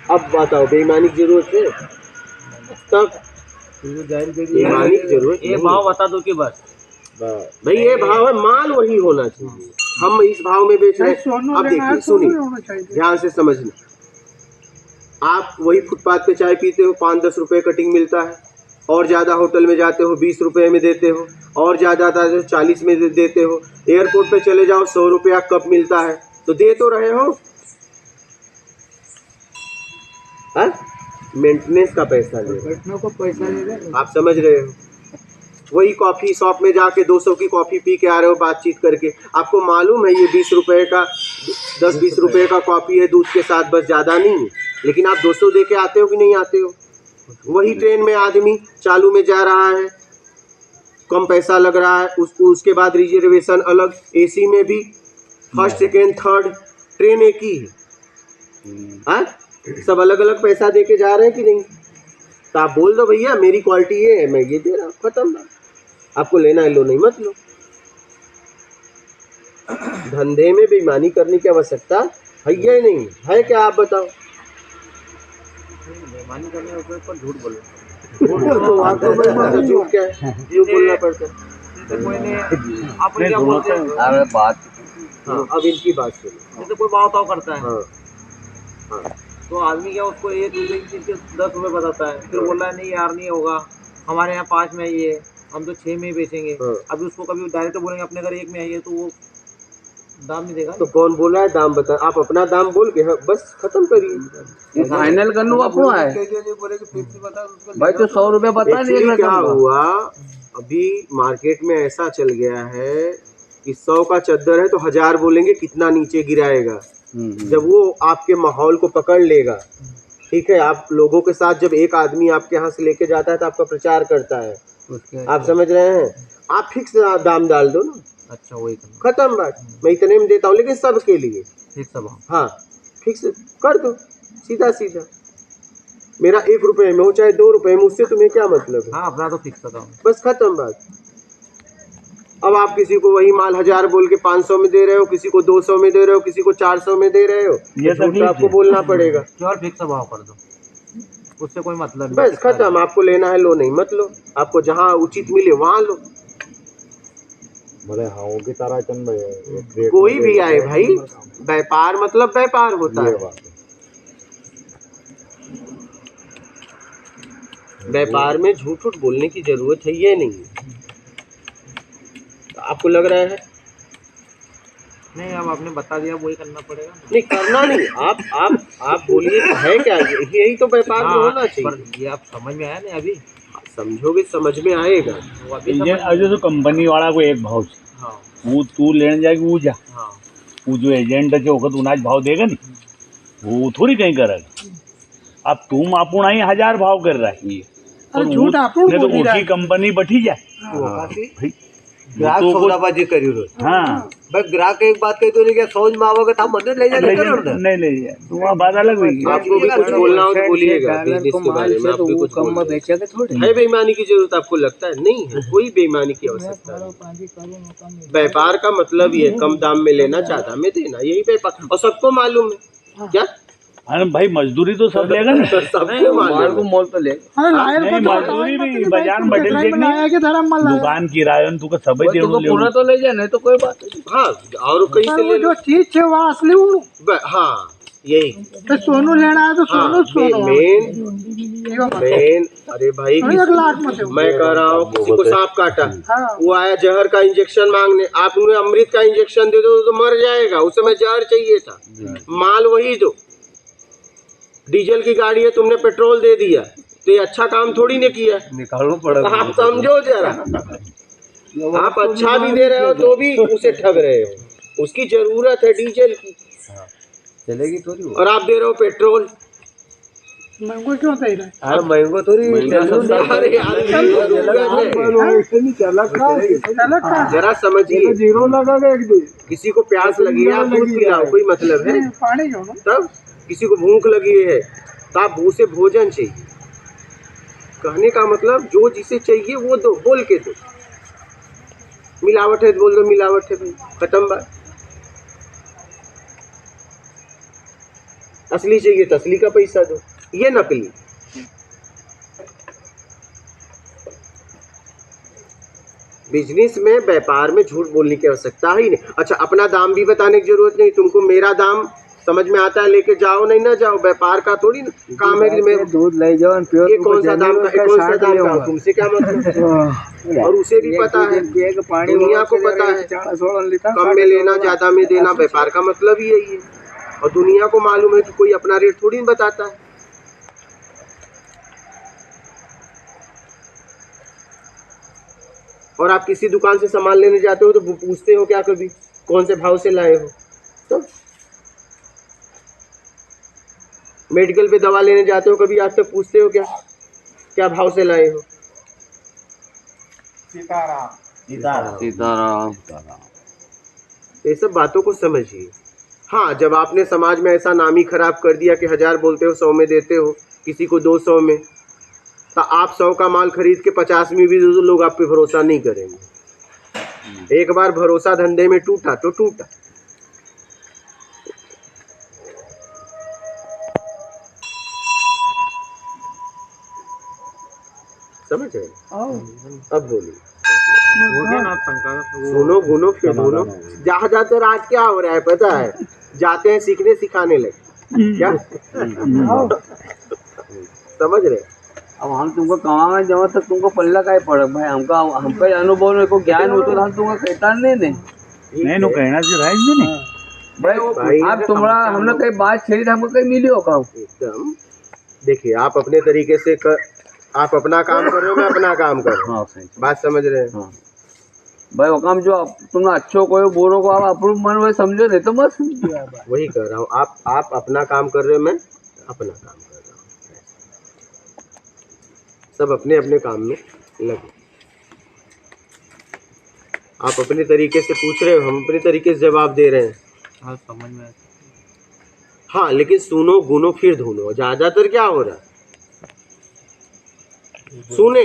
अब बताओ बेईमानी की जरूरत है? तब बेईमानी की जरूरत ये भाव बता दो कि बस भाई ये भाव है, माल वही होना चाहिए। हम इस भाव में बेच रहे हैं। अब देखिए सुनिए ध्यान से समझना, आप वही फुटपाथ पे चाय पीते हो, 5-10 रुपए कटिंग मिलता है, और ज़्यादा होटल में जाते हो 20 रुपए में देते हो, और ज़्यादा आता है 40 में देते हो, एयरपोर्ट पे चले जाओ 100 रुपया कप मिलता है, तो दे तो रहे हो। मेंटेनेंस का पैसा ले रहे, आप समझ रहे हो। वही कॉफ़ी शॉप में जाके 200 की कॉफ़ी पी के आ रहे हो बातचीत करके, आपको मालूम है ये 20 रुपए का 10-20 रुपए का कॉफ़ी है दूध के साथ, बस ज़्यादा नहीं है, लेकिन आप 200 दे के आते हो कि नहीं आते हो। वही ट्रेन में आदमी चालू में जा रहा है, कम पैसा लग रहा है, उसके बाद रिजर्वेशन अलग, एसी में भी फर्स्ट सेकेंड थर्ड, ट्रेन एक ही है, सब अलग अलग पैसा दे के जा रहे हैं कि नहीं। तो आप बोल दो भैया मेरी क्वालिटी ये है, मैं ये दे रहा हूँ, खत्म। आपको लेना है लो नहीं मत लो। धंधे में बेईमानी करने की आवश्यकता है या नहीं है? क्या आप बताओ। बेईमानी करने के ऊपर झूठ बोलो, झूठ क्या है, क्यों बोलना पड़ता है? आप क्या बोलते हैं? अरे बात हाँ, अब इनकी बात सुनो। जैसे कोई भाव ताव करता है, हाँ हाँ, तो आदमी क्या उसको 1 रुपये की चीज़ के 10 रुपये बताता है, फिर बोल रहा है नहीं यार नहीं होगा, हमारे यहाँ 5 में आई है, हम तो 6 में ही बेचेंगे। हाँ। अभी उसको कभी डायरेक्ट बोलेंगे अपने घर 1 में आई है, तो वो दाम नहीं देगा। तो कौन बोल रहा है दाम बता, आप अपना दाम बोल के हाँ, बस खत्म करिए। फाइनल करना अपनो है भाई, तो 100 रुपया बता नहीं। Actually क्या हुआ, अभी मार्केट में ऐसा चल गया है कि 100 का चद्दर है तो 1000 बोलेंगे, कितना नीचे गिराएगा। जब वो आपके माहौल को पकड़ लेगा, ठीक है, आप लोगों के साथ जब एक आदमी आपके यहाँ से लेके जाता है तो आपका प्रचार करता है, आप समझ रहे हैं, आप फिक्स दाम डाल दो ना, अच्छा वही करना, खत्म बात। मैं इतने में देता हूँ, लेकिन सबके लिए ठीक सब भाव। हाँ फिक्स कर दो, सीधा सीधा। मेरा 1 रुपये में हो चाहे 2 रुपये में, उससे तुम्हें क्या मतलब है? हाँ अपना तो फिक्स था, बस खत्म बात। अब आप किसी को वही माल 1000 बोल के 500 में दे रहे हो, किसी को 200 में दे रहे हो, किसी को 400 में दे रहे हो, ये तो आपको बोलना पड़ेगा। केवल फिक्स भाव कर दो, उससे कोई मतलब नहीं। बस खत्म। आपको लेना है लो नहीं मत लो, आपको जहाँ उचित मिले वहाँ लो। की तरह कोई भी आए भाई, व्यापार मतलब व्यापार होता है। व्यापार में झूठ उठ बोलने की जरूरत है ये नहीं। आपको लग रहा है नहीं, अब आपने बता दिया वही करना पड़ेगा। नहीं करना नहीं, आप बोलिए है क्या, यही तो व्यापार में होना चाहिए। पर ये आप समझ में आया नहीं अभी, समझोगे समझ में आएगा। वो अभी समझ में- अजय तो कंपनी वाला को एक भाव से हाँ वो तू लेने जाएगी, वो जा हाँ वो जो एजेंट है जो होगा तू नाच भाव देगा नहीं, वो थोड़ी कहीं करेगा। अब तुम आपण आई 1000 भाव कर रहा है, झूठ आपण नहीं तो बोली रहा उसकी कंपनी बैठी जाए भाई। ग्राहक तो कुछ- सौदाबाजी करी रोज। हाँ भाई ग्राहक एक बात कही तो नहीं क्या समझ में आवागा था मंदिर ले जाके करो ना। नहीं नहीं तुम्हारा बात अलग हुई। आपको भी कुछ बोलना हो तो बोलिएगा बिजनेस के बारे में। आप भी कुछ कम में बोलिए। बेचेगा थोड़ी। है बेईमानी की जरूरत आपको लगता है? नहीं है, कोई बेईमानी की आवश्यकता नहीं। व्यापार का मतलब ये कम दाम में लेना, ज्यादा में देना, यही व्यापार। और सबको मालूम है क्या? अरे भाई मजदूरी तो सब लेगा ना, सबको मालूम है। मोल तो ले नहीं मजदूरी भी बाजार में बैठे देखनी, दुकान किराया तू का सब पूरा तो ले जाए, नहीं तो कोई बात नहीं। हाँ और कहीं से ले लो। चीज है वो असली हाँ यही तो सोनू लेना है तो हाँ, मेन। अरे भाई मैं कह रहा हूँ, किसी को सांप काटा, वो आया जहर का इंजेक्शन मांगने, आप उन्हें अमृत का इंजेक्शन दे दो तो मर जाएगा, उस समय जहर चाहिए था। माल वही दो। डीजल की गाड़ी है, तुमने पेट्रोल दे दिया तो ये अच्छा काम थोड़ी ने किया। निकालना पड़ेगा। आप समझो जरा, आप अच्छा भी दे रहे हो तो भी उसे ठग रहे हो। उसकी जरूरत है डीजल की, चलेगी थोड़ी। और आप दे रहे हो पेट्रोल। महंगो क्यों दे रहा है? अरे महंगो थोड़ी जरा समझिए, जीरो लगा एक दिन किसी को प्यास लगी है आप दूध पिलाओ, कोई मतलब है? पानी क्यों ना? तब किसी को भूख लगी है तो आप उसे भोजन चाहिए। कहने का मतलब जो जिसे चाहिए वो दो, बोल के दो। मिलावट है तो बोल दो मिलावट है भाई, खत्म बात। असली चाहिए तो असली का पैसा दो, ये नकली। बिजनेस में व्यापार में झूठ बोलने की आवश्यकता ही नहीं। अच्छा, अपना दाम भी बताने की जरूरत नहीं। तुमको मेरा दाम समझ में आता है, लेके जाओ नहीं ना जाओ, व्यापार का थोड़ी काम है कि मैं दूध ले जाओ, ये कौन सा दाम का, कौन सा दाम का, तुमसे क्या मतलब? और उसे भी पता है, दुनिया को पता है, कम में लेना ज्यादा में देना, व्यापार का मतलब ही यही है। और दुनिया को मालूम है कि कोई अपना रेट थोड़ी बताता है। और आप किसी दुकान से सामान लेने जाते हो तो पूछते हो क्या कभी कौन से भाव से लाए हो? तो मेडिकल पे दवा लेने जाते हो, कभी आज तक पूछते हो क्या क्या भाव से लाए हो? सीताराम। ये सब बातों को समझिए। हाँ, जब आपने समाज में ऐसा नाम ही खराब कर दिया कि 1000 बोलते हो 100 में देते हो, किसी को 200 में, तो आप 100 का माल खरीद के 50 में भी दे दो, लोग आप पे भरोसा नहीं करेंगे। एक बार भरोसा धंधे में टूटा तो टूटा। समझ रहे? अब बोलिए। सुनो गुनो फिर बोलो। जहाँ जाते आज क्या हो रहा है पता है? जाते हैं सीखने सिखाने लगे क्या? समझ रहे? अब हम तुमको कमांगे जब तक तुमको पल्ला का ही पड़े भाई, हमका अनुभव में को ज्ञान हो तो हम तुमको कहता नहीं नो कहना चाहिए नहीं भाई। आप तुम्हारा हमने कहीं बात छेड़ी था, हमको कहीं मिली हो काम एकदम। देखिए, आप अपने तरीके से आप अपना काम कर रहे हो, मैं अपना काम कर रहा हूँ। बात समझ रहे हैं? भाई वो काम जो तुमने अच्छो को बोलो को आप अपने मन में समझो, नहीं तो बस वही कर रहा हूँ। आप अपना काम कर रहे हो, मैं अपना काम कर रहा हूँ। सब अपने अपने काम में लगे। आप अपने तरीके से पूछ रहे हो, हम अपने तरीके से जवाब दे रहे हैं। हाँ, समझ में। हाँ, लेकिन सुनो गुनो फिर धुनो। ज्यादातर क्या हो रहा है? सुने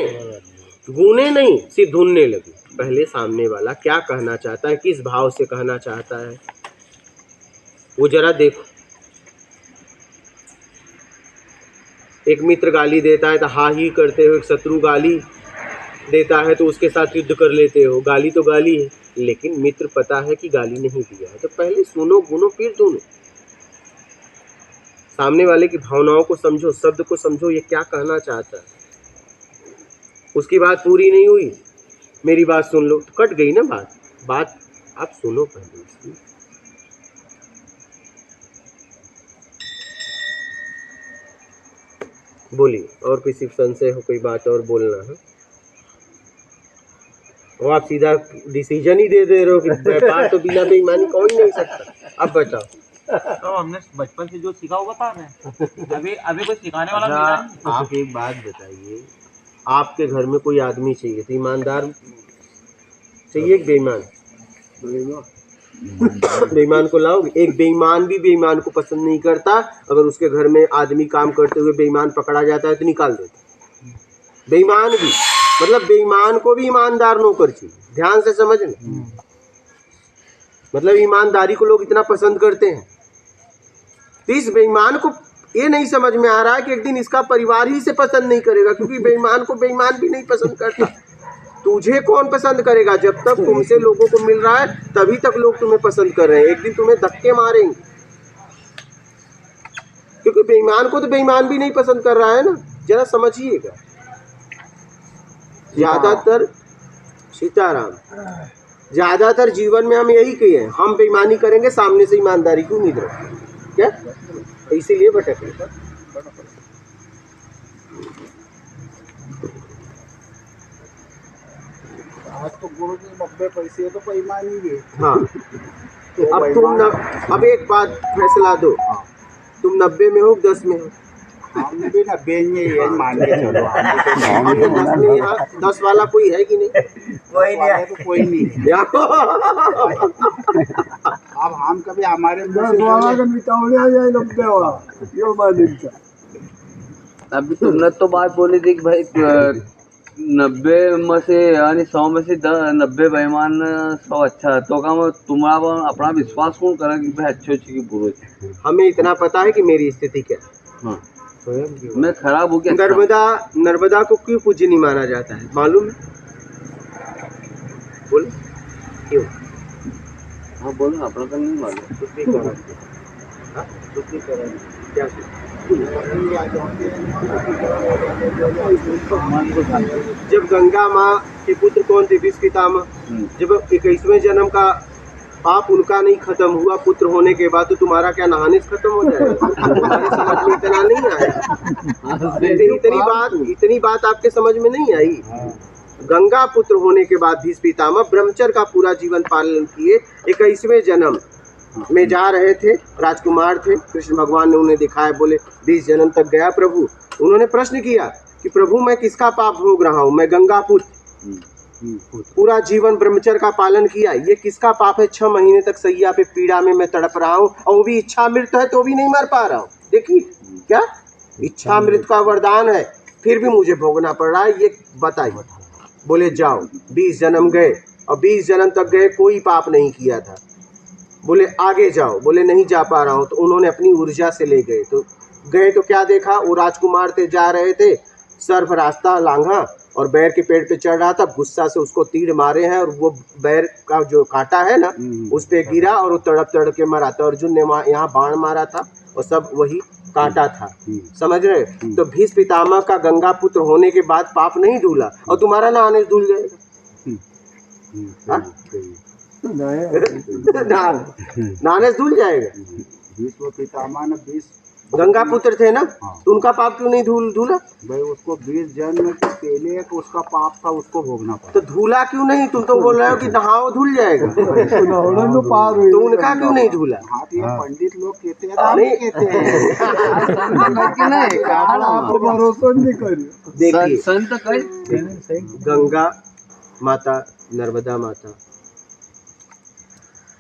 गुने नहीं, सिर्फ धुनने लगे। पहले सामने वाला क्या कहना चाहता है, किस भाव से कहना चाहता है, वो जरा देखो। एक मित्र गाली देता है तो हाँ ही करते हो, एक शत्रु गाली देता है तो उसके साथ युद्ध कर लेते हो। गाली तो गाली है, लेकिन मित्र पता है कि गाली नहीं दिया है। तो पहले सुनो गुनो फिर धुनो। सामने वाले की भावनाओं को समझो, शब्द को समझो, ये क्या कहना चाहता है। उसकी बात पूरी नहीं हुई, मेरी बात सुन लो, तो कट गई ना बात आप सुनो पहले इसकी। बोलिए, और किसी संशय हो, कोई बात और बोलना है? और आप सीधा डिसीजन ही दे रहे हो कि व्यापार तो बिना बेईमानी कोई नहीं सकता। अब बताओ। तो हमने बचपन से जो सीखा वो बता रहे हैं। अभी कोई सिखाने वाला मिला नहीं। आप एक बात बताइए, आपके घर में कोई आदमी चाहिए तो ईमानदार चाहिए, बेईमान? बेईमान को लाओगे? एक बेईमान भी बेईमान को पसंद नहीं करता। अगर उसके घर में आदमी काम करते हुए बेईमान पकड़ा जाता है तो निकाल देता। बेईमान भी मतलब बेईमान को भी ईमानदार नौकर चाहिए। ध्यान से समझना, मतलब ईमानदारी को लोग इतना पसंद करते हैं। तो इस बेईमान को ये नहीं समझ में आ रहा है कि एक दिन इसका परिवार ही से पसंद नहीं करेगा, क्योंकि बेईमान को बेईमान भी नहीं पसंद करता। तुझे कौन पसंद करेगा? जब तक तुमसे लोगों को मिल रहा है तभी तक लोग तुम्हें पसंद कर रहे हैं। एक दिन तुम्हें धक्के मारेंगे, क्योंकि बेईमान को तो बेईमान भी नहीं पसंद कर रहा है ना। जरा समझिएगा। ज्यादातर सीताराम, ज्यादातर जीवन में हम यही किए हैं, हम बेईमानी करेंगे, सामने से ईमानदारी की उम्मीद रखेंगे क्या, इसीलिए भटके। आज तो गुरु जी 90 पैसे तो बेईमानी है। हाँ, अब तुम अब एक बात फैसला दो, तुम 90 में हो 10 में हो? हमने भी 90 में ये मान के चलो। हम तो 10 में यहाँ 10 वाला कोई है कि नहीं? कोई नहीं है तो कोई नहीं है। अब हम कभी हमारे मुंह से अभी तुमने तो बात बोली थी कि भाई 90 में से यानी 100 में से 90 बेईमान 100 अच्छा है, तो क्या तुम्हारा अपना विश्वास कौन करा कि भाई अच्छे अच्छे की बुरे थे? हमें इतना पता है कि मेरी स्थिति क्या है। हाँ मैं खराब हो गया। नर्मदा को क्यों पूज्य नहीं माना जाता है मालूम है? बोलो क्यों? हाँ बोलो, अपना तो नहीं मालूम। कुछ भी करा क्या जब गंगा माँ के पुत्र कौन थे? भीष्म पितामह। जब 21वें जन्म का पाप उनका नहीं खत्म हुआ पुत्र होने के बाद, तो तुम्हारा क्या नहाने से खत्म हो जाएगा? तुम्हारे समझ में इतना नहीं आया? इतनी बात आपके समझ में नहीं आई? गंगा पुत्र होने के बाद भीष्म पितामह ब्रह्मचर्य का पूरा जीवन पालन किए। 21वें जन्म में जा रहे थे, राजकुमार थे, कृष्ण भगवान ने उन्हें दिखाया, बोले 20 जन्म तक गया प्रभु। उन्होंने प्रश्न किया कि प्रभु मैं किसका पाप भोग रहा हूँ? मैं गंगा पुत्र, पूरा जीवन ब्रह्मचर्य का पालन किया, ये किसका पाप है? 6 महीने तक सैया पे पीड़ा में मैं तड़प रहा हूँ, और वो भी इच्छा मृत है तो भी नहीं मर पा रहा हूँ। देखिए क्या इच्छा मृत का वरदान है, फिर भी मुझे भोगना पड़ रहा है, ये बताइए। बोले जाओ, 20 जन्म गए और 20 जन्म तक गए, कोई पाप नहीं किया था। बोले आगे जाओ, बोले नहीं जा पा रहा हूँ। तो उन्होंने अपनी ऊर्जा से ले गए, तो क्या देखा? वो राजकुमार थे, जा रहे थे, सर्प रास्ता लांघा और बैर के पेड़ पे चढ़ रहा था, गुस्सा से उसको तीर मारे हैं और वो बैर का जो कांटा है ना उस पे गिरा और वो तड़प तड़प के मरा था। अर्जुन ने यहाँ बाण मारा था और सब वही कांटा था, समझ रहे? तो भीष्म पितामह का गंगा पुत्र होने के बाद पाप नहीं धुला, और तुम्हारा नहाने से धुल जाएगा। नहाने से धुल जाएगा। भीष्म पितामह ने 20 गंगा पुत्र थे ना, तो उनका पाप क्यों नहीं धुला? भाई उसको 20 जन्म पहले एक उसका पाप था, उसको भोगना पड़ा। तो धुला क्यों नहीं? तुम तो बोल रहे हो कि नहाओ धुल जाएगा, तो उनका क्यों नहीं धुला? हाँ तो ये पंडित लोग कहते हैं, नहीं कहते हैं। देखिए गंगा माता, नर्मदा माता,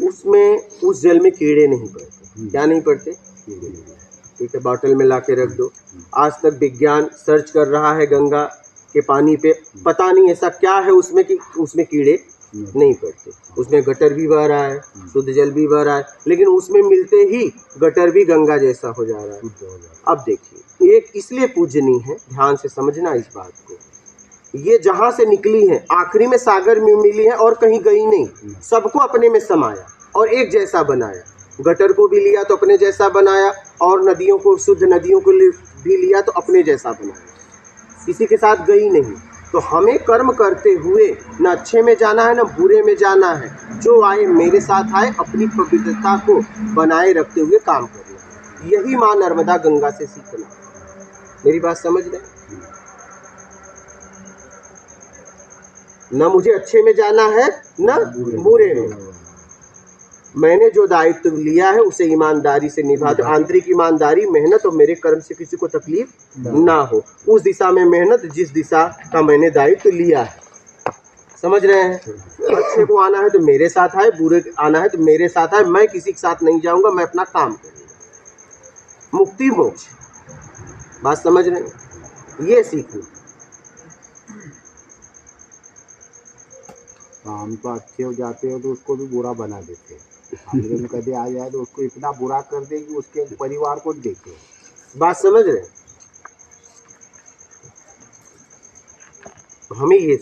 उसमें उस जल में कीड़े नहीं पड़ते। क्या नहीं पड़ते? ठीक है, बॉटल में ला के रख दो। आज तक विज्ञान सर्च कर रहा है गंगा के पानी पे, पता नहीं ऐसा क्या है उसमें कि उसमें कीड़े नहीं पड़ते। उसमें गटर भी बह रहा है, शुद्ध जल भी बह रहा है, लेकिन उसमें मिलते ही गटर भी गंगा जैसा हो जा रहा है। अब देखिए, एक इसलिए पूजनीय है, ध्यान से समझना इस बात को। ये जहाँ से निकली है आखिरी में सागर में मिली है और कहीं गई नहीं, सबको अपने में समाया और एक जैसा बनाया। गटर को भी लिया तो अपने जैसा बनाया, और नदियों को, शुद्ध नदियों को भी लिया तो अपने जैसा बनाया, किसी के साथ गई नहीं। तो हमें कर्म करते हुए न अच्छे में जाना है न बुरे में जाना है, जो आए मेरे साथ आए, अपनी पवित्रता को बनाए रखते हुए काम करना। यही माँ नर्मदा गंगा से सीखना। मेरी बात समझ रहे? न मुझे अच्छे में जाना है न बुरे में। मैंने जो दायित्व लिया है उसे ईमानदारी से निभा दो। आंतरिक ईमानदारी, मेहनत और मेरे कर्म से किसी को तकलीफ ना हो, उस दिशा में मेहनत जिस दिशा का मैंने दायित्व लिया है। समझ रहे हैं? अच्छे को आना है तो मेरे साथ आए, बुरे आना है तो मेरे साथ आए, मैं किसी के साथ नहीं जाऊंगा, मैं अपना काम करूंगा। मुक्ति मोक्ष, बात समझ रहे हैं? ये सीखना। हम तो अच्छे हो जाते हो तो उसको भी बुरा बना देते हैं। हमरे में कभी आ जाए तो उसको इतना बुरा कर दे कि उसके परिवार को देखे। बात समझ रहे हैं? हमें ये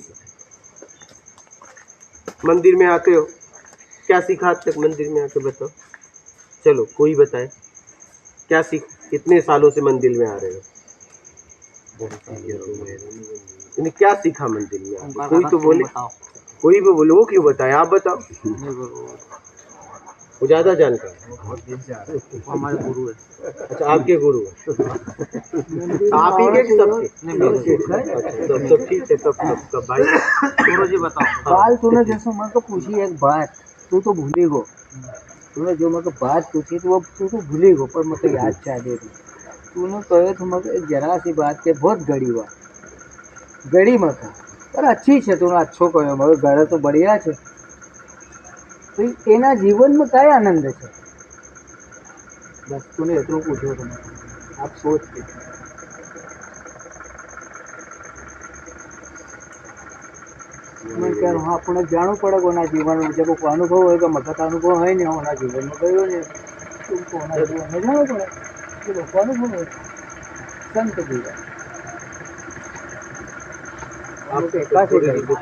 मंदिर में आते हो, क्या सीखा आज तक मंदिर में आके? बताओ, चलो कोई बताए क्या सीख? कितने सालों से मंदिर में आ रहे हो? क्या सीखा मंदिर में आके? कोई तो बोले, कोई भी बोले। वो क्यों बताए? आप बताओ, वो ज़्यादा जानकार। हमारे गुरु है। अच्छा, आपके गुरु है? आप ही के सबके? तब ठीक है। तब भाई गुरु जी बताओ। बाल तूने जैसे मेरे को पूछी एक बात, तू तो भूली गो। तूने जो मेरे को बात पूछी तो वो तू तो भूली गो, पर मेरे को याद चाह दे। तूने कहे तो मगर जरा सी बात के बहुत गड़ी हुआ गड़ी मत पर अच्छी है तूने अच्छो कहो मगर घर तो बढ़िया है तो एना जीवन में क्या आनंद है बस तूने इतना पूछो तुम आप सोच के मैं कह रहा हूँ अपने जानू पड़ेगा होना जीवन में जब को अनुभव होगा मगत अनुभव है नहीं होना जीवन में गयो नहीं तुमको होना जीवन में जाना पड़े जब अनुभव हो संत जीवन आपके कैसे करेंगे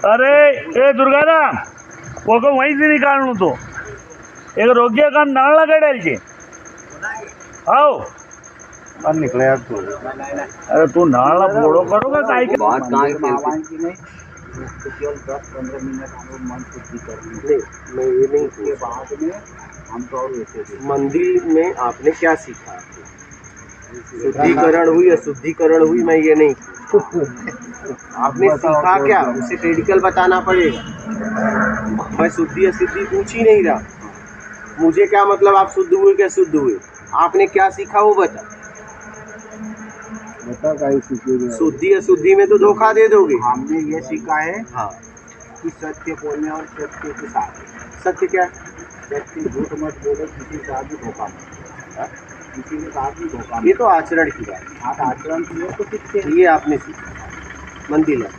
अरे ए दुर्गाराम वो को वहीं से निकालू तो एक रोगिया का नाल लगा डाल के आओ और निकले यार तू अरे तू नाला फोड़ो करोगा काई के बात कहाँ की भगवान की नहीं केवल 10-15 मिनट हम लोग मन शुद्धि करने मैं ये नहीं के बाद में हम तो और वैसे मंदिर में आपने क्या सीखा शुद्धिकरण हुई अशुद्धिकरण हुई मैं ये नहीं आपने सीखा क्या उसे क्रिटिकल बताना पड़ेगा मैं शुद्धि अशुद्धि पूछ ही नहीं रहा मुझे क्या मतलब आप शुद्ध हुए क्या शुद्ध हुए आपने क्या सीखा वो बता शुद्धि अशुद्धि में तो धोखा दे दोगे हमने ये सीखा है हाँ कि सत्य बोलने और सत्य के साथ सत्य क्या सत्य झूठ मत बोलो किसी के साथ भी धोखा मत किसी के साथ भी धोखा ये तो आचरण की बात है आप आचरण किए तो सीखते हैं ये आपने सीखा मंदिर है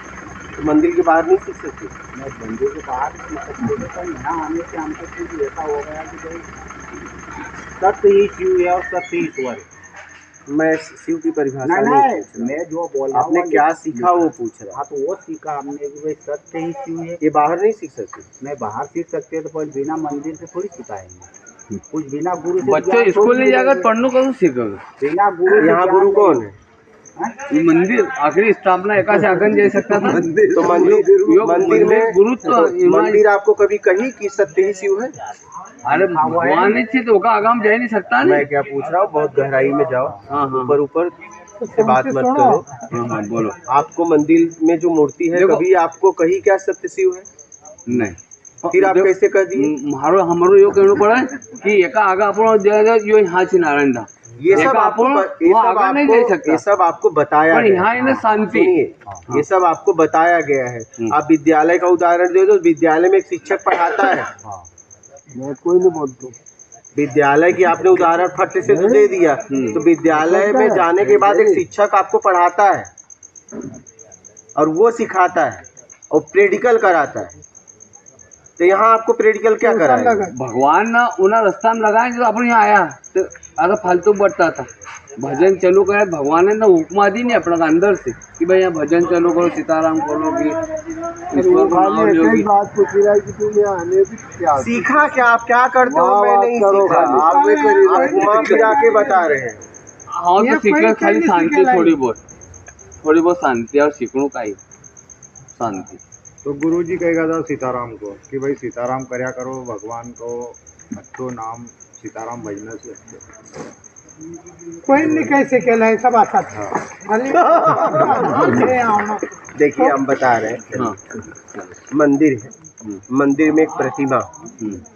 तो मंदिर के बाहर नहीं सीख सकते मैं बंदे के बाहर सीख सकते थे पर यहाँ आने से हमको कुछ ऐसा हो गया कि भाई सत्य ही शिव है और सत्य ही ईश्वर है मैं शिव की परिभाषा नहीं नहीं पूछ रहा मैं जो बोल रहा आपने हूँ क्या सीखा वो पूछ रहा हाँ तो वो सीखा हमने कि भाई सत्य ही शिव है ये बाहर नहीं सीख सकते मैं बाहर सीख सकते तो पर बिना मंदिर से थोड़ी सिखाएंगे कुछ बिना गुरु से बच्चे ज्ञान स्कूल थोड़ी नहीं जाकर मिलेगा। पढ़ने को सीखोगे बिना गुरु से यहाँ ज्ञान गुरु नहीं कौन है ये मंदिर आखिरी स्थापना एका से आगन जा सकता था तो मंदिर में गुरु तो मंदिर आपको कभी कही कि सत्य ही शिव है अरे भगवान नहीं थी तो ओका आगाम जा ही नहीं सकता मैं नहीं क्या पूछ रहा हूँ बहुत गहराई में जाओ हाँ हाँ ऊपर ऊपर से बात मत करो हाँ हाँ बोलो आपको मंदिर में जो मूर्ति है देखो- कभी आपको कही क्या सत्य शिव है नहीं फिर आप कैसे कर दिए मारो हमारो यो कहना पड़ा कि एका आगा अपन यो यहाँ से नारायण था ये सब एका आपको अपन वहाँ आगा नहीं जा सकता ये सब आपको बताया पर गया यहाँ इन्हें शांति सुनिए ये सब आपको बताया गया है आप विद्यालय का उदाहरण दे दो विद्यालय में एक शिक्षक पढ़ाता है मैं कोई नहीं बोलता विद्यालय की आपने उदाहरण फट से तो दे दिया तो विद्यालय में जाने के बाद एक शिक्षक आपको पढ़ाता है और वो सिखाता है और प्रेडिकल कराता है तो यहाँ आपको प्रेडिकल क्या कराएगा भगवान ना उन्हें रास्ता में लगाए जो अपन यहाँ आया तो अगर फालतू बढ़ता था भजन चालू करे भगवान ने ना हुक्मा दी नहीं अपना अंदर से कि भाई यहाँ भजन चालू करो सीताराम करो ईश्वर का नाम लो बात पूछ रहा है कि तुम यहाँ आने भी क्या सीखा क्या आप क्या करते हो मैं नहीं सीखा आप घुमा फिरा के बता रहे हैं हाँ तो सीखना खाली शांति थोड़ी बहुत शांति और सीखणु का ही शांति तो गुरु जी कहेगा था सीताराम को कि भाई सीताराम करया करो भगवान को अच्छो नाम सीताराम भजने से अच्छो कोई नहीं कैसे कहला है सब आता देखिए हम बता रहे हैं हाँ मंदिर है मंदिर में एक प्रतिमा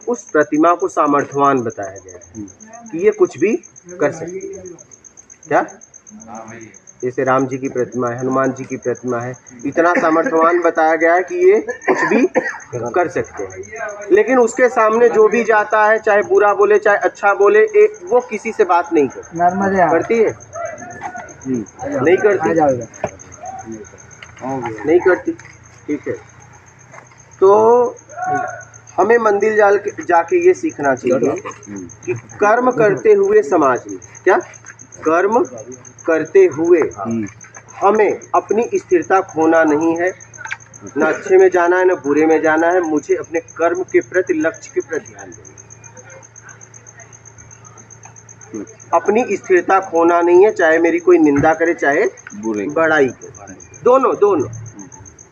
उस प्रतिमा को सामर्थ्यवान बताया गया है कि ये कुछ भी कर सकती है क्या जैसे राम जी की प्रतिमा है हनुमान जी की प्रतिमा है इतना सामर्थ्यवान बताया गया है कि ये कुछ भी कर सकते हैं लेकिन उसके सामने जो भी जाता है चाहे बुरा बोले चाहे अच्छा बोले वो किसी से बात नहीं करती है नहीं करती नहीं करती ठीक है तो हमें मंदिर जाके ये सीखना चाहिए कि कर्म करते हुए समाज में क्या कर्म करते हुए हमें अपनी स्थिरता खोना नहीं है न अच्छे में जाना है न बुरे में जाना है मुझे अपने कर्म के प्रति लक्ष्य के प्रति ध्यान देना अपनी स्थिरता खोना नहीं है चाहे मेरी कोई निंदा करे चाहे बड़ाई करे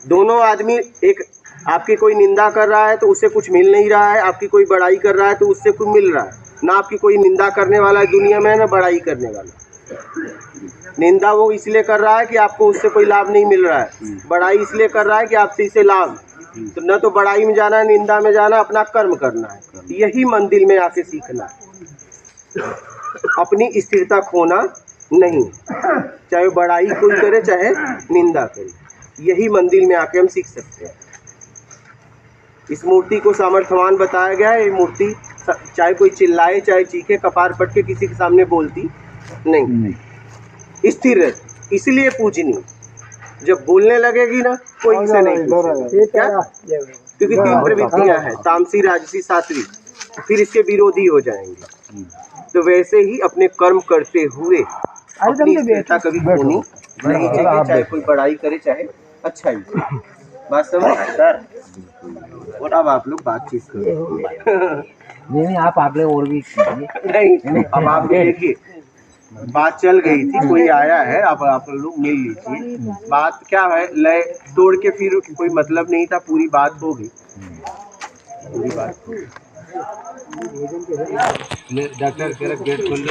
दोनों आदमी एक आपकी कोई निंदा कर रहा है तो उससे कुछ मिल नहीं रहा है आपकी कोई बड़ाई कर रहा है तो उससे कुछ मिल रहा है ना आपकी कोई निंदा करने वाला है दुनिया में ना बड़ाई करने वाला निंदा वो इसलिए कर रहा है कि आपको उससे कोई लाभ नहीं मिल रहा है बड़ाई इसलिए कर रहा है कि आपसे इसे लाभ तो न तो बड़ाई में जाना है, निंदा में जाना, अपना कर्म करना है। यही मंदिर में आके सीखना है, अपनी स्थिरता खोना नहीं, चाहे बड़ाई कोई करे चाहे निंदा करे, यही मंदिर में आके हम सीख सकते हैं। इस मूर्ति को सामर्थ्यवान बताया गया है। ये मूर्ति चाहे कोई चिल्लाए चाहे चीखे, कपार पट के किसी के सामने बोलती नहीं, स्थिर रहती, इसलिए पूजनीय। जब बोलने लगेगी ना, कोई इसे नहीं पूछेगा। क्या? क्योंकि 3 प्रवृत्तियां हैं, तामसी, राजसी, सात्विक, फिर इसके विरोधी हो जाएंगे। तो वैसे ही अपने कर्म करते हुए अपनी स्थिरता कभी खोनी नहीं चाहिए, चाहे कोई बड़ाई करे चाहे अच्छाई करे। बात समझ सर? और अब आप लोग बातचीत करो। नहीं, आप आगे और भी कीजिए। नहीं, अब आप देखिए, बात चल गई थी, कोई आया है, अब आप लोग मिल लीजिए। बात क्या है, लय तोड़ के फिर कोई मतलब नहीं था, पूरी बात हो गई, पूरी बात हो गई। डॉक्टर गेट खोल